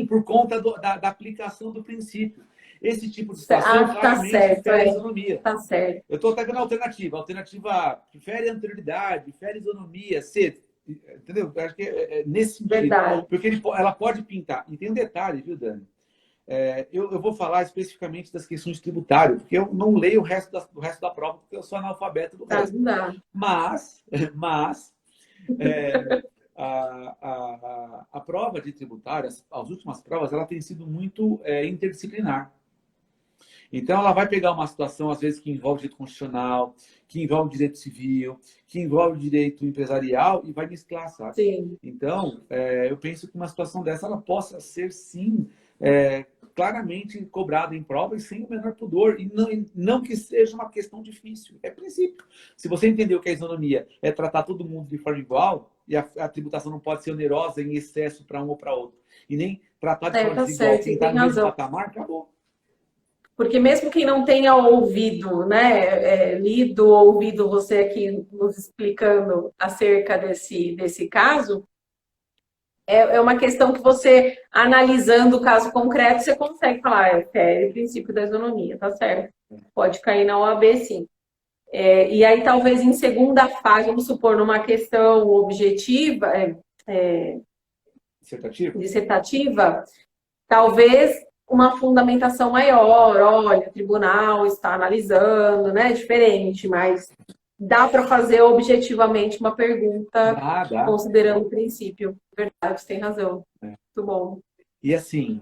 Por conta da aplicação do princípio. Esse tipo de situação claramente difere a isonomia. Tá certo. Eu estou até vendo a alternativa. A alternativa A, difere a anterioridade, difere a isonomia. C, entendeu? Eu acho que é nesse sentido. Verdade. Porque ela pode pintar. E tem um detalhe, viu, Dani? Eu vou falar especificamente das questões tributárias, porque eu não leio o resto da prova, porque eu sou analfabeto do resto. Não dá. Mas a prova de tributárias, as últimas provas, ela tem sido muito interdisciplinar. Então, ela vai pegar uma situação, às vezes, que envolve direito constitucional, que envolve direito civil, que envolve direito empresarial e vai mesclar, sabe? Sim. Então, eu penso que uma situação dessa, ela possa ser, sim, claramente cobrada em prova e sem o menor pudor. E não que seja uma questão difícil. É princípio. Se você entendeu que a isonomia é tratar todo mundo de forma igual, e a tributação não pode ser onerosa em excesso para um ou para outro, e nem tratar de forma desigual, quem está no mesmo patamar, acabou. Porque mesmo quem não tenha ouvido, né, lido ou ouvido você aqui nos explicando acerca desse caso, é uma questão que você, analisando o caso concreto, você consegue falar, é o princípio da isonomia, tá certo? Pode cair na OAB, sim. E aí, talvez, em segunda fase, vamos supor, numa questão objetiva, dissertativa, talvez uma fundamentação maior, olha, o tribunal está analisando, né? Diferente, mas dá para fazer objetivamente uma pergunta considerando o princípio. Verdade, você tem razão. Muito bom. E assim,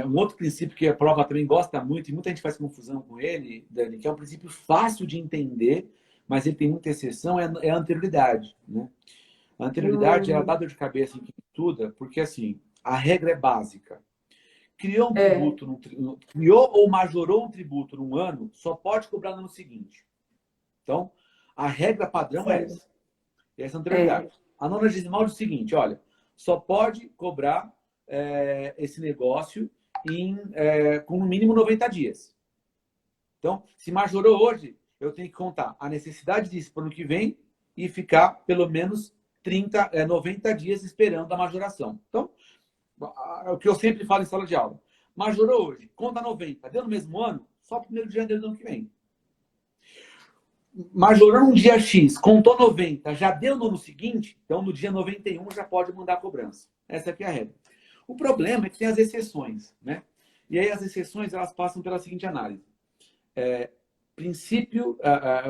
um outro princípio que a prova também gosta muito, e muita gente faz confusão com ele, Dani, que é um princípio fácil de entender, mas ele tem muita exceção, é a anterioridade. Né? A anterioridade ela dá dor de cabeça em quem estuda, porque assim, a regra é básica. Criou um tributo, criou ou majorou um tributo num ano, só pode cobrar no ano seguinte. Então, a regra padrão é essa. Essa é a anterioridade. A 90ª diz o seguinte, olha, só pode cobrar esse negócio com no mínimo 90 dias. Então, se majorou hoje, eu tenho que contar a necessidade disso para o ano que vem e ficar pelo menos 90 dias esperando a majoração. Então, o que eu sempre falo em sala de aula. Majorou hoje, conta 90. Deu no mesmo ano? Só 1º de janeiro do ano que vem. Majorou no dia X, contou 90, já deu no ano seguinte, então no dia 91 já pode mandar a cobrança. Essa aqui é a regra. O problema é que tem as exceções, né? E aí as exceções, elas passam pela seguinte análise.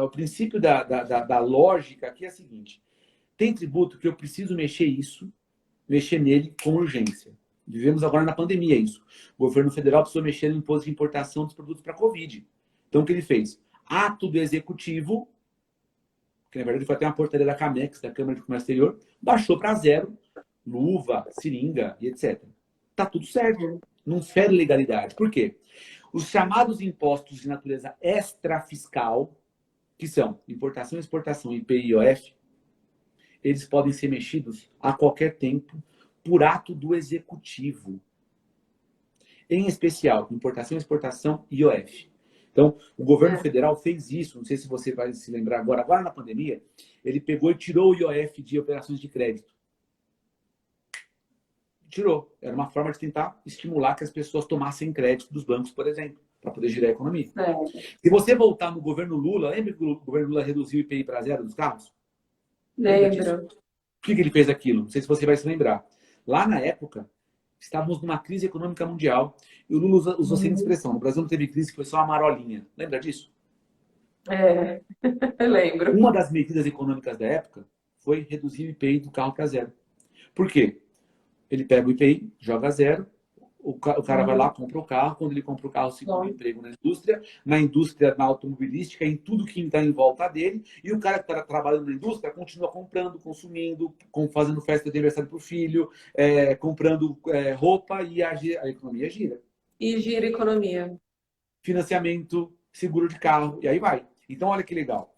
O princípio da lógica aqui é a seguinte. Tem tributo que eu preciso mexer nele com urgência. Vivemos agora na pandemia isso. O governo federal precisou mexer no imposto de importação dos produtos para a Covid. Então, o que ele fez? Ato do executivo, que na verdade foi até uma portaria da Camex, da Câmara de Comércio Exterior, baixou para zero luva, seringa e etc. Tá tudo certo. Não fere legalidade. Por quê? Os chamados impostos de natureza extrafiscal, que são importação, exportação, IPI e IOF, eles podem ser mexidos a qualquer tempo por ato do executivo. Em especial, importação, exportação e IOF. Então, o governo federal fez isso, não sei se você vai se lembrar agora na pandemia, ele pegou e tirou o IOF de operações de crédito. Tirou. Era uma forma de tentar estimular que as pessoas tomassem crédito dos bancos, por exemplo, para poder girar a economia. Se você voltar no governo Lula, lembra que o governo Lula reduziu o IPI para zero dos carros? Lembro. Por que ele fez aquilo? Não sei se você vai se lembrar. Lá na época, estávamos numa crise econômica mundial e o Lula usou a seguinte expressão: no Brasil não teve crise, foi só uma marolinha. Lembra disso? Eu lembro. Uma das medidas econômicas da época foi reduzir o IPI do carro para zero. Por quê? Ele pega o IPI, joga zero, o cara vai lá, compra o carro, quando ele compra o carro, segura o emprego na indústria, na automobilística, em tudo que está em volta dele, e o cara que está trabalhando na indústria continua comprando, consumindo, fazendo festa de aniversário para o filho, comprando roupa, e a economia gira. E gira a economia. Financiamento, seguro de carro, e aí vai. Então, olha que legal.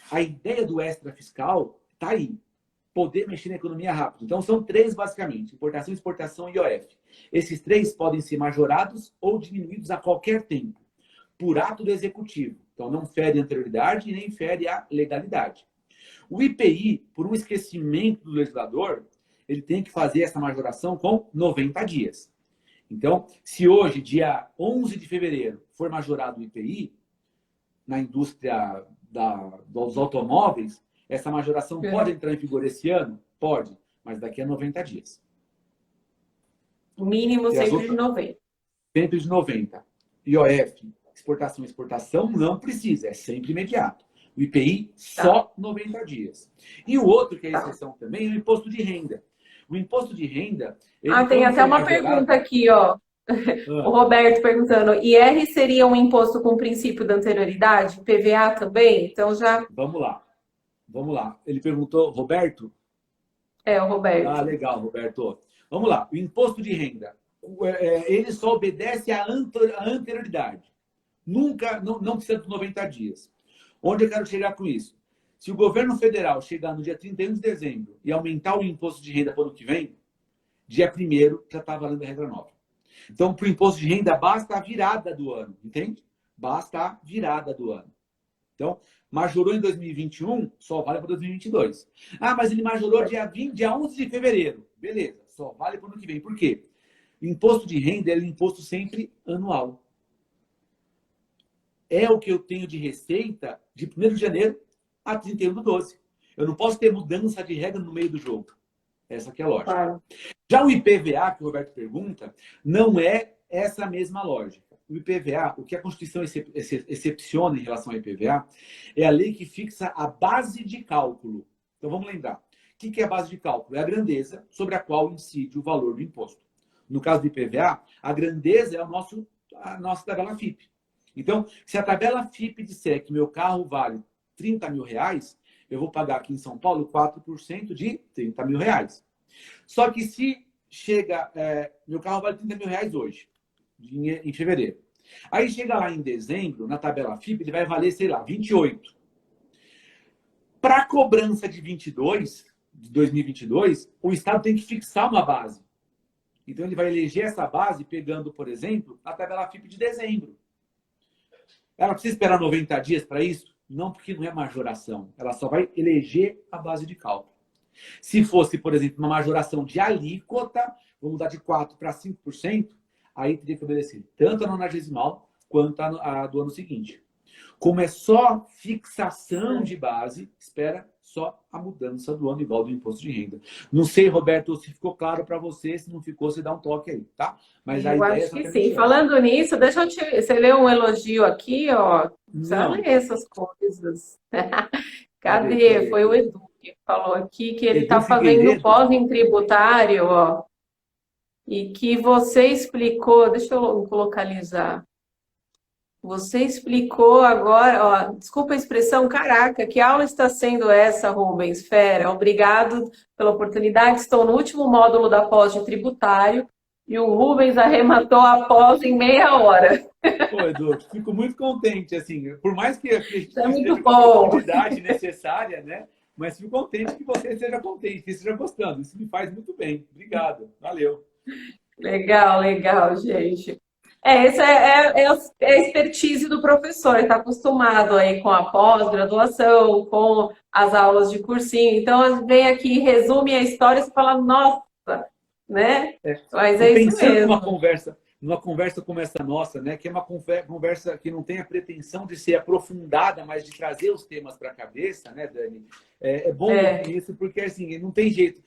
A ideia do extra fiscal está aí. Poder mexer na economia rápido. Então, são três, basicamente. Importação, exportação e IOF. Esses três podem ser majorados ou diminuídos a qualquer tempo, por ato do executivo. Então, não fere a anterioridade e nem fere a legalidade. O IPI, por um esquecimento do legislador, ele tem que fazer essa majoração com 90 dias. Então, se hoje, dia 11 de fevereiro, for majorado o IPI, na indústria dos automóveis, essa majoração pode entrar em vigor esse ano? Pode, mas daqui a 90 dias. O mínimo sempre de 90. Sempre de 90. IOF, exportação não precisa, é sempre imediato. O IPI, só 90 dias. E o outro, que é a exceção também, é o imposto de renda. O imposto de renda... tem até uma pergunta aqui, ó. O Roberto perguntando, IR seria um imposto com princípio da anterioridade? PVA também? Então já... Vamos lá. Ele perguntou, Roberto? O Roberto. Ah, legal, Roberto. Vamos lá. O imposto de renda, ele só obedece à anterioridade. Nunca, não precisa de 90 dias. Onde eu quero chegar com isso? Se o governo federal chegar no dia 31 de dezembro e aumentar o imposto de renda para o ano que vem, dia 1º já está valendo a regra nova. Então, para o imposto de renda, basta a virada do ano, entende? Basta a virada do ano. Então, majorou em 2021, só vale para 2022. Ah, mas ele majorou dia 11 de fevereiro. Beleza, só vale para o ano que vem. Por quê? O imposto de renda é um imposto sempre anual. É o que eu tenho de receita de 1º de janeiro a 31 de 12. Eu não posso ter mudança de regra no meio do jogo. Essa aqui é a lógica. Claro. Já o IPVA, que o Roberto pergunta, não é essa mesma lógica. O IPVA, o que a Constituição excepciona em relação ao IPVA, é a lei que fixa a base de cálculo. Então, vamos lembrar. O que é a base de cálculo? É a grandeza sobre a qual incide o valor do imposto. No caso do IPVA, a grandeza é a nossa tabela FIPE. Então, se a tabela FIPE disser que meu carro vale 30 mil reais, eu vou pagar aqui em São Paulo 4% de 30 mil reais. Só que se chega... meu carro vale 30 mil reais hoje, em fevereiro. Aí chega lá em dezembro, na tabela FIPE, ele vai valer, sei lá, 28. Para a cobrança de 2022, o Estado tem que fixar uma base. Então, ele vai eleger essa base pegando, por exemplo, a tabela FIPE de dezembro. Ela precisa esperar 90 dias para isso? Não, porque não é majoração. Ela só vai eleger a base de cálculo. Se fosse, por exemplo, uma majoração de alíquota, vamos mudar de 4% para 5%, aí teria que obedecer tanto a 90ª quanto a do ano seguinte. Como é só fixação de base, espera só a mudança do ano igual do imposto de renda. Não sei, Roberto, se ficou claro para você. Se não ficou, você dá um toque aí, tá? Mas a Eu ideia é acho que exatamente sim. essa. Falando nisso, deixa eu te. Você leu um elogio aqui, ó. Precisa Não. ler essas coisas. Cadê? Deixa eu Cadê? ver Foi o aqui. Edu que falou aqui que ele Edu está fazendo Figueiredo? pós em tributário, ó. E que você explicou. Deixa eu localizar. Você explicou agora, ó, desculpa a expressão, caraca, que aula está sendo essa, Rubens? Fera, obrigado pela oportunidade. Estou no último módulo da pós de tributário e o Rubens arrematou a pós em meia hora. Pô, Edu, fico muito contente, assim, por mais que a gente Isso é não muito esteja com a bom. profundidade necessária, né? Mas fico contente que você esteja contente, que esteja gostando. Isso me faz muito bem. Obrigado. Valeu. Legal, legal, gente. Essa é a expertise do professor, ele está acostumado aí com a pós-graduação, com as aulas de cursinho. Então, vem aqui, resume a história e você fala, nossa, né? É. Mas E é isso pensando mesmo. numa conversa como essa nossa, né, que é uma conversa que não tem a pretensão de ser aprofundada, mas de trazer os temas para a cabeça, né, Dani? É bom É, ouvir isso, porque assim, não tem jeito.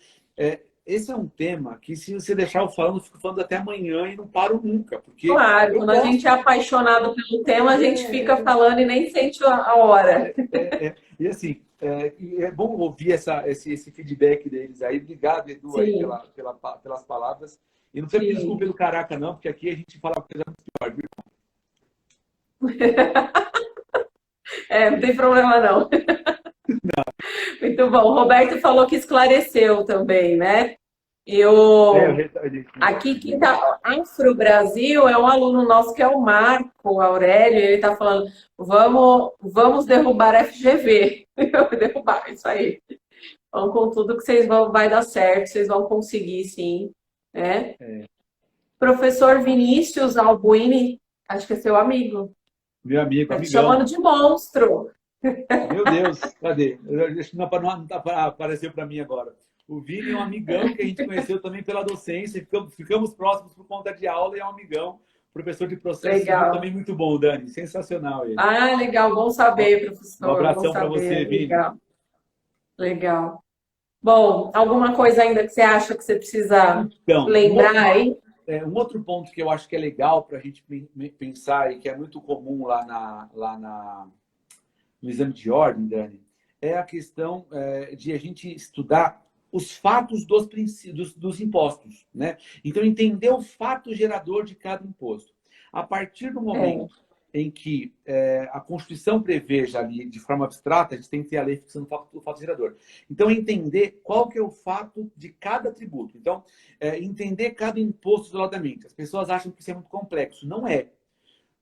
Esse é um tema que, se você deixar eu falando, eu fico falando até amanhã e não paro nunca, porque claro, eu quando a gente é gosto. apaixonado pelo tema, a gente fica É, falando e nem sente a hora. e assim, é bom ouvir esse feedback deles aí. Obrigado, Edu, aí, Sim, pelas palavras. E não precisa pedir desculpa sim. pelo caraca, não, porque aqui a gente fala coisa muito pior, viu? Não tem problema não. Muito bom. O Roberto falou que esclareceu também, né? É, Eu aqui, quem tá, Afro Brasil é um aluno nosso que é o Marco Aurélio, ele está falando, vamos derrubar a FGV. Eu vou derrubar, isso aí. Vamos com tudo que vai dar certo, vocês vão conseguir, sim. Né? Professor Vinícius Albuini, acho que é seu amigo, meu amigo, tá te chamando amigão. de monstro. Meu Deus, cadê? Não apareceu para mim agora. O Vini é um amigão que a gente conheceu também pela docência. Ficamos próximos por conta de aula e é um amigão. Professor de processo civil Legal. também muito bom, Dani. Sensacional ele. Ah, legal, bom saber, Um professor, bom abração para você, saber, Vini. legal, legal. Bom, alguma coisa ainda que você acha que você precisa Então, lembrar aí? um outro ponto que eu acho que é legal para a gente pensar e que é muito comum no exame de ordem, Dani, é a questão de a gente estudar os fatos dos impostos, né? Então, entender o fato gerador de cada imposto. A partir do É, momento em que a Constituição preveja ali, de forma abstrata, a gente tem que ter a lei fixando o fato gerador. Então, entender qual que é o fato de cada tributo. Então, entender cada imposto isoladamente. As pessoas acham que isso é muito complexo. Não é.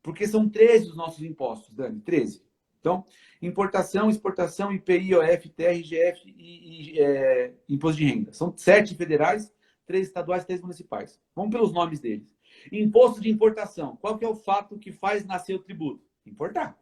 Porque são 13 os nossos impostos, Dani, 13. Então, importação, exportação, IPI, IOF, TR, IGF e imposto de renda. São 7 federais, 3 estaduais, 3 municipais. Vamos pelos nomes deles. Imposto de importação. Qual que é o fato que faz nascer o tributo? Importar.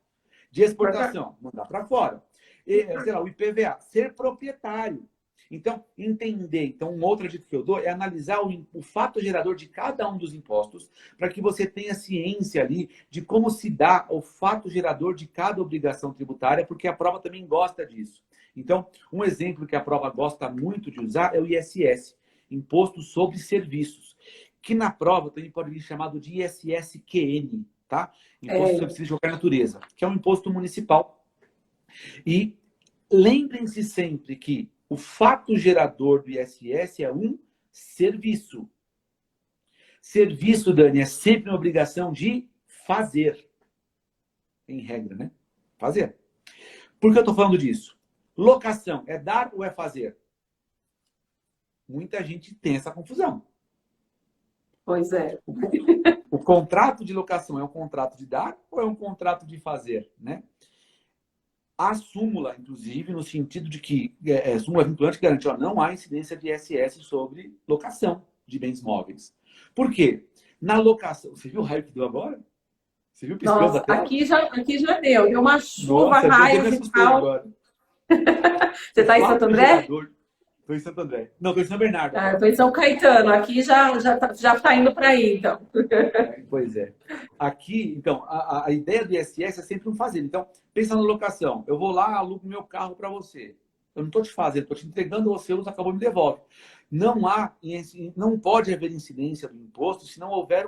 De exportação, mandar para fora. Sei lá, o IPVA, ser proprietário. Então, entender. Então, uma outra dica que eu dou é analisar o fato gerador de cada um dos impostos para que você tenha ciência ali de como se dá o fato gerador de cada obrigação tributária, porque a prova também gosta disso. Então, um exemplo que a prova gosta muito de usar é o ISS, Imposto sobre Serviços, que na prova também pode vir chamado de ISSQN, tá? Imposto sobre Serviços de qualquer natureza, que é um imposto municipal. E lembrem-se sempre que o fato gerador do ISS é um serviço. Serviço, Dani, é sempre uma obrigação de fazer. Em regra, né? Fazer. Por que eu estou falando disso? Locação, é dar ou é fazer? Muita gente tem essa confusão. pois é. O contrato de locação é um contrato de dar ou é um contrato de fazer, né? A súmula, inclusive, no sentido de que súmula vinculante garante, não há incidência de ISS sobre locação de bens móveis. Por quê? Na locação, você viu o raio que deu agora? Você viu piscando a Nossa, tela? aqui já deu uma chuva, Nossa, eu me raios e assustei tal. agora. Você O está em Santo fato André? gerador... Estou em Santo André. Não, estou em São Bernardo Ah, eu agora. tô em São Caetano, aqui já tá indo para aí, então. Pois é. Aqui, então, a ideia do ISS é sempre um fazer. Então, pensa na locação. Eu vou lá, alugo meu carro para você. Eu não estou te fazendo, estou te entregando, você usa, acabou, me devolve. Não pode haver incidência do imposto se não houver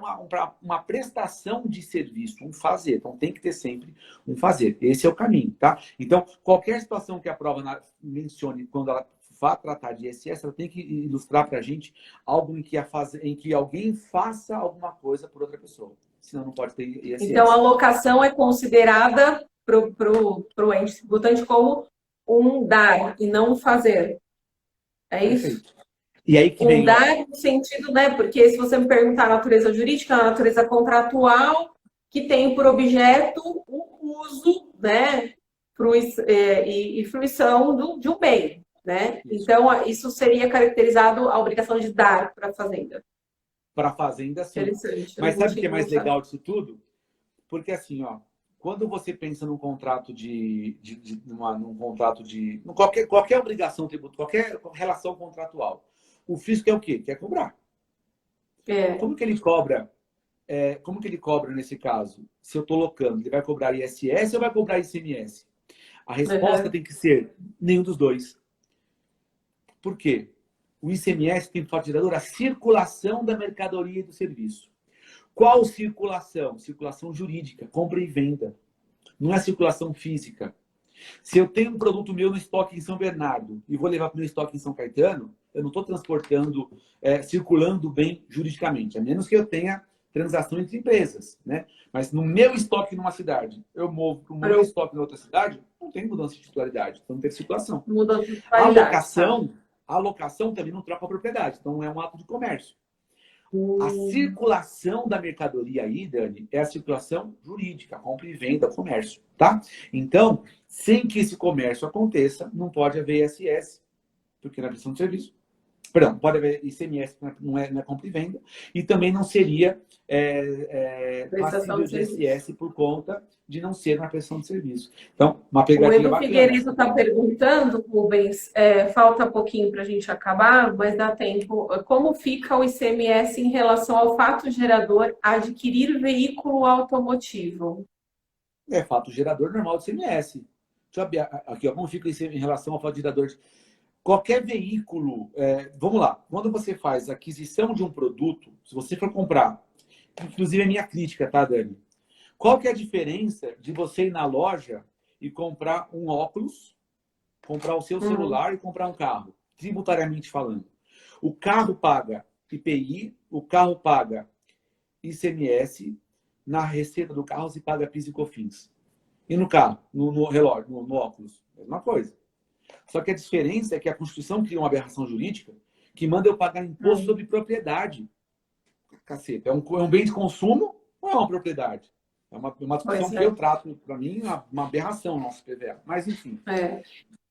uma prestação de serviço, um fazer. Então, tem que ter sempre um fazer. Esse é o caminho, tá? Então, qualquer situação que a prova mencione, quando ela vá tratar de ISS, ela tem que ilustrar para a gente algo em que alguém faça alguma coisa por outra pessoa. Senão não pode ter ISS. Então, a locação é considerada para o ente tributante como um dar e não um fazer. É isso? Perfeito. E aí que Um vem, ó, dar no sentido, né? Porque se você me perguntar a natureza jurídica, a natureza contratual, que tem por objeto o uso, né? E fruição de um bem, né? isso. Então, isso seria caracterizado a obrigação de dar para a fazenda. Para a fazenda, sim. Interessante. Eu Mas não sabe o que é tinha mais pensado. legal disso tudo? Porque assim, ó, quando você pensa num contrato num contrato qualquer obrigação tributária, qualquer relação contratual, o fisco é o quê? Quer cobrar. É. Como que ele cobra? Como que ele cobra nesse caso? Se eu estou locando, ele vai cobrar ISS ou vai cobrar ICMS? A resposta Uhum. tem que ser nenhum dos dois. Por quê? O ICMS tem por gerador a circulação da mercadoria e do serviço. Qual circulação? Circulação jurídica, compra e venda. Não é circulação física. Se eu tenho um produto meu no estoque em São Bernardo e vou levar para o meu estoque em São Caetano, eu não estou transportando, circulando bem juridicamente, a menos que eu tenha transação entre empresas, né? Mas no meu estoque numa cidade, eu movo para o meu estoque em outra cidade, não tem mudança de titularidade, então não tem circulação. Muda de A qualidade, tá? locação, a locação também não troca a propriedade, então é um ato de comércio. A Hum, circulação da mercadoria aí, Dani, é a circulação jurídica, compra e venda, comércio, tá? Então, sem que esse comércio aconteça, não pode haver ISS, porque na prestação de serviço. Perdão, pode haver ICMS, não é compra e venda, e também não seria prestação passível de de serviço. ISS por conta de não ser uma prestação de serviço. Então, uma O pegadinha Edu bacana. Figueiredo está perguntando, Rubens, falta pouquinho para a gente acabar, mas dá tempo. Como fica o ICMS em relação ao fato gerador adquirir veículo automotivo? É fato gerador normal do ICMS. Deixa eu abrir aqui, ó, como fica isso em relação ao fato gerador de qualquer veículo, vamos lá, quando você faz aquisição de um produto, se você for comprar, inclusive é minha crítica, tá, Dani? Qual que é a diferença de você ir na loja e comprar um óculos, comprar o seu Hum, celular e comprar um carro, tributariamente falando? O carro paga IPI, o carro paga ICMS, na receita do carro se paga PIS e COFINS. E no carro, no relógio, no óculos, mesma coisa. Só que a diferença é que a Constituição cria uma aberração jurídica que manda eu pagar imposto hum. sobre propriedade. Caceta, é um bem de consumo ou é uma propriedade? É uma discussão Pois que eu é. trato, para mim, uma aberração no nosso PVA. Mas, enfim, É.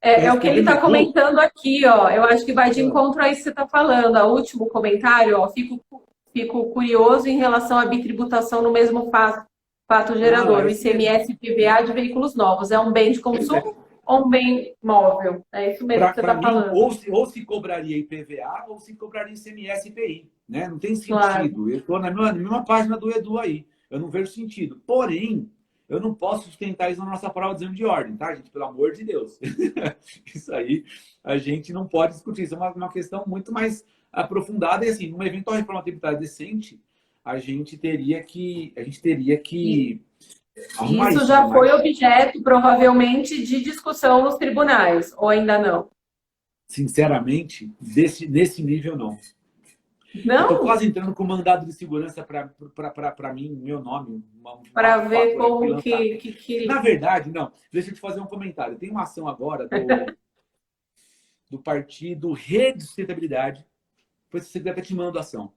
É o que ele respondendo, está Edu, comentando aqui, ó. Eu acho que vai de encontro a isso que você está falando. O último comentário, ó, fico curioso em relação à bitributação no mesmo fato gerador. é O isso mesmo. ICMS e PVA de veículos novos. É um bem de Pois é. consumo ou um bem móvel? É isso mesmo que você Para está mim, falando. ou se cobraria IPVA ou se cobraria ICMS e IPI. Né? Não tem Claro. sentido. Eu estou na mesma página do Edu aí. Eu não vejo sentido. Porém, eu não posso sustentar isso na nossa prova de exame de ordem, tá, gente? Pelo amor de Deus. Isso aí a gente não pode discutir. Isso é uma questão muito mais aprofundada. E assim, numa eventual reforma tributária decente, a gente teria que E arrumar isso isso, né? já foi Mas, objeto, provavelmente, de discussão nos tribunais, ou ainda não? sinceramente, nesse nível, não. Eu estou Não? quase entrando com mandado de segurança para mim, meu nome, um Para ato ver fator aqui como lançar. Na que... verdade, não. Deixa eu te fazer um comentário. Tem uma ação agora do partido Rede de Sustentabilidade. Depois você até te mando a ação.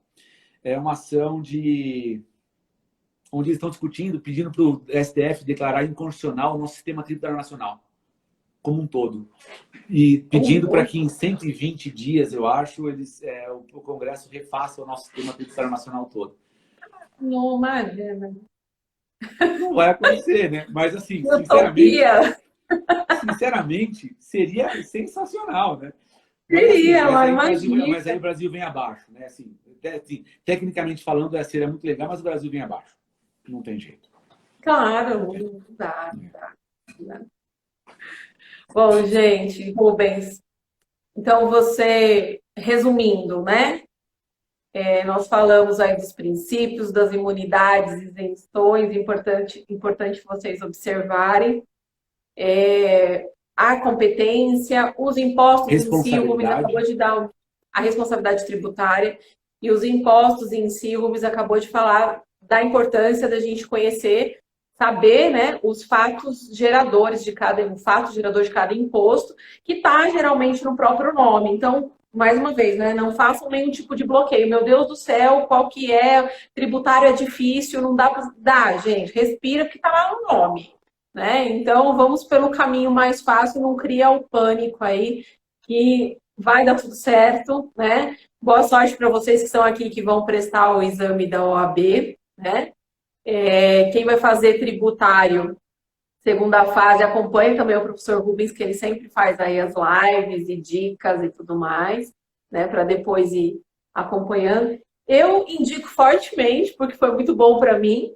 É uma ação onde eles estão discutindo, pedindo para o STF declarar inconstitucional o nosso sistema tributário nacional, como um todo. E pedindo para que em 120 dias, eu acho, o Congresso refaça o nosso sistema tributário nacional todo. Não, imagina. Não vai acontecer, né? Mas, assim, sinceramente, Utopia. seria sensacional, né? Queria, ela mas imagina. aí o Brasil vem abaixo, né? Assim, tecnicamente falando, seria muito legal, mas o Brasil vem abaixo. Não tem jeito. Claro, não dá, não dá, não dá. Bom, gente, Rubens, então você, resumindo, né? Nós falamos aí dos princípios, das imunidades, isenções, importante vocês observarem. A competência, os impostos em si, o Rubens acabou Responsabilidade. de dar a responsabilidade tributária, e os impostos em si, o Rubens acabou de falar da importância da gente conhecer, saber, né, os fatos geradores de um fato gerador de cada imposto, que está geralmente no próprio nome. Então, mais uma vez, né, não façam nenhum tipo de bloqueio. Meu Deus do céu, qual que é? Tributário é difícil, não dá para... Dá, gente, respira que está lá no nome. Né? Então, vamos pelo caminho mais fácil, não cria o pânico aí, que vai dar tudo certo, né? Boa sorte para vocês que estão aqui, que vão prestar o exame da OAB, né? Quem vai fazer tributário, segunda fase, acompanhe também o professor Rubens, que ele sempre faz aí as lives e dicas e tudo mais, né? Para depois ir acompanhando. Eu indico fortemente, porque foi muito bom para mim,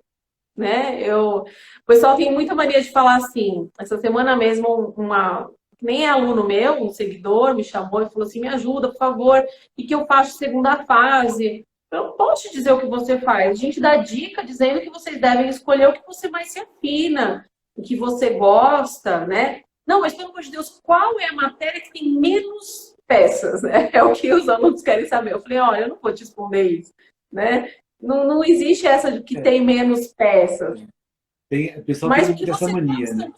né? O pessoal tem muita mania de falar assim. Essa semana mesmo, nem é aluno meu, um seguidor me chamou e falou assim: me ajuda, por favor, e que eu faço segunda fase. Eu não posso te dizer o que você faz. A gente dá dica dizendo que vocês devem escolher o que você mais se afina, o que você gosta, né? Não, mas pelo amor de Deus, qual é a matéria que tem menos peças, né? É o que os alunos querem saber. Eu falei, olha, eu não vou te responder isso, né? Não, não existe essa de que É, tem menos peças. o pessoal tem Mas o que muito essa você mania, gosta. né?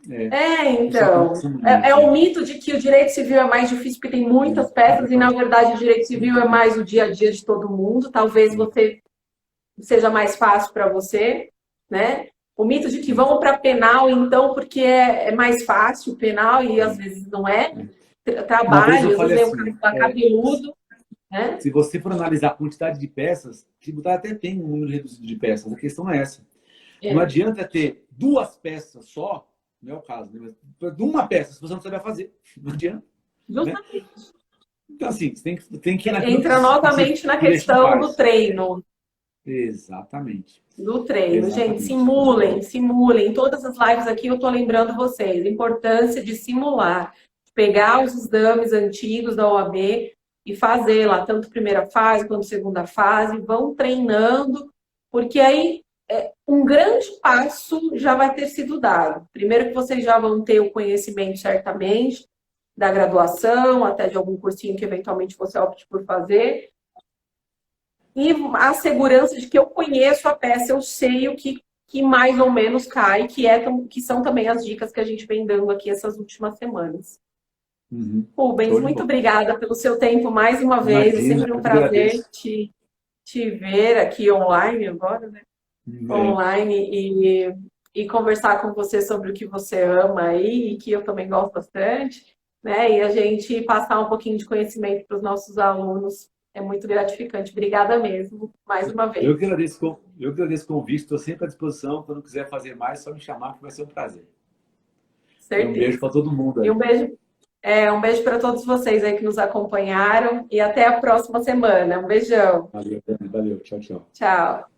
É, o pessoal tem Então. essa mania. É o mito de que o direito civil é mais difícil porque tem muitas peças, e na verdade o direito civil é mais o dia a dia de todo mundo. Talvez você seja mais fácil para você, né? O mito de que vamos para penal, então, porque é mais fácil o penal, e às vezes não é. Uma vez eu Trabalho, às vezes falei vem um assim, cara cabeludo, né? se você for analisar a quantidade de peças, tributário até tem um número reduzido de peças. A questão é essa. Não É, adianta ter duas peças só, não é o caso, né? Mas de uma peça, se você não saber fazer, não adianta, né? justamente. Então, assim, você tem que ir naquilo Entra novamente na que te questão do faz. treino. Exatamente. Do treino. Gente, Exatamente. simulem, simulem. Todas as lives aqui eu tô lembrando vocês. A importância de simular. Pegar os exames antigos da OAB e fazer lá, tanto primeira fase quanto segunda fase. Vão treinando, porque aí um grande passo já vai ter sido dado. Primeiro que vocês já vão ter o conhecimento, certamente, da graduação, até de algum cursinho que eventualmente você opte por fazer. E a segurança de que eu conheço a peça, eu sei o que mais ou menos cai, que são também as dicas que a gente vem dando aqui essas últimas semanas. Uhum. Rubens, Show de muito bola. obrigada pelo seu tempo mais uma vez. É Imagina, sempre um eu que prazer agradeço. te ver aqui online agora, né? É. Online e conversar com você sobre o que você ama aí e que eu também gosto bastante, né? E a gente passar um pouquinho de conhecimento para os nossos alunos é muito gratificante. Obrigada mesmo, mais uma vez. Eu que agradeço o convite, estou sempre à disposição. Quando quiser fazer mais, é só me chamar que vai ser um prazer. E um beijo Certeza. para todo mundo E aí. um beijo para todos vocês aí que nos acompanharam e até a próxima semana. Um beijão. Valeu, valeu. Tchau, tchau. Tchau.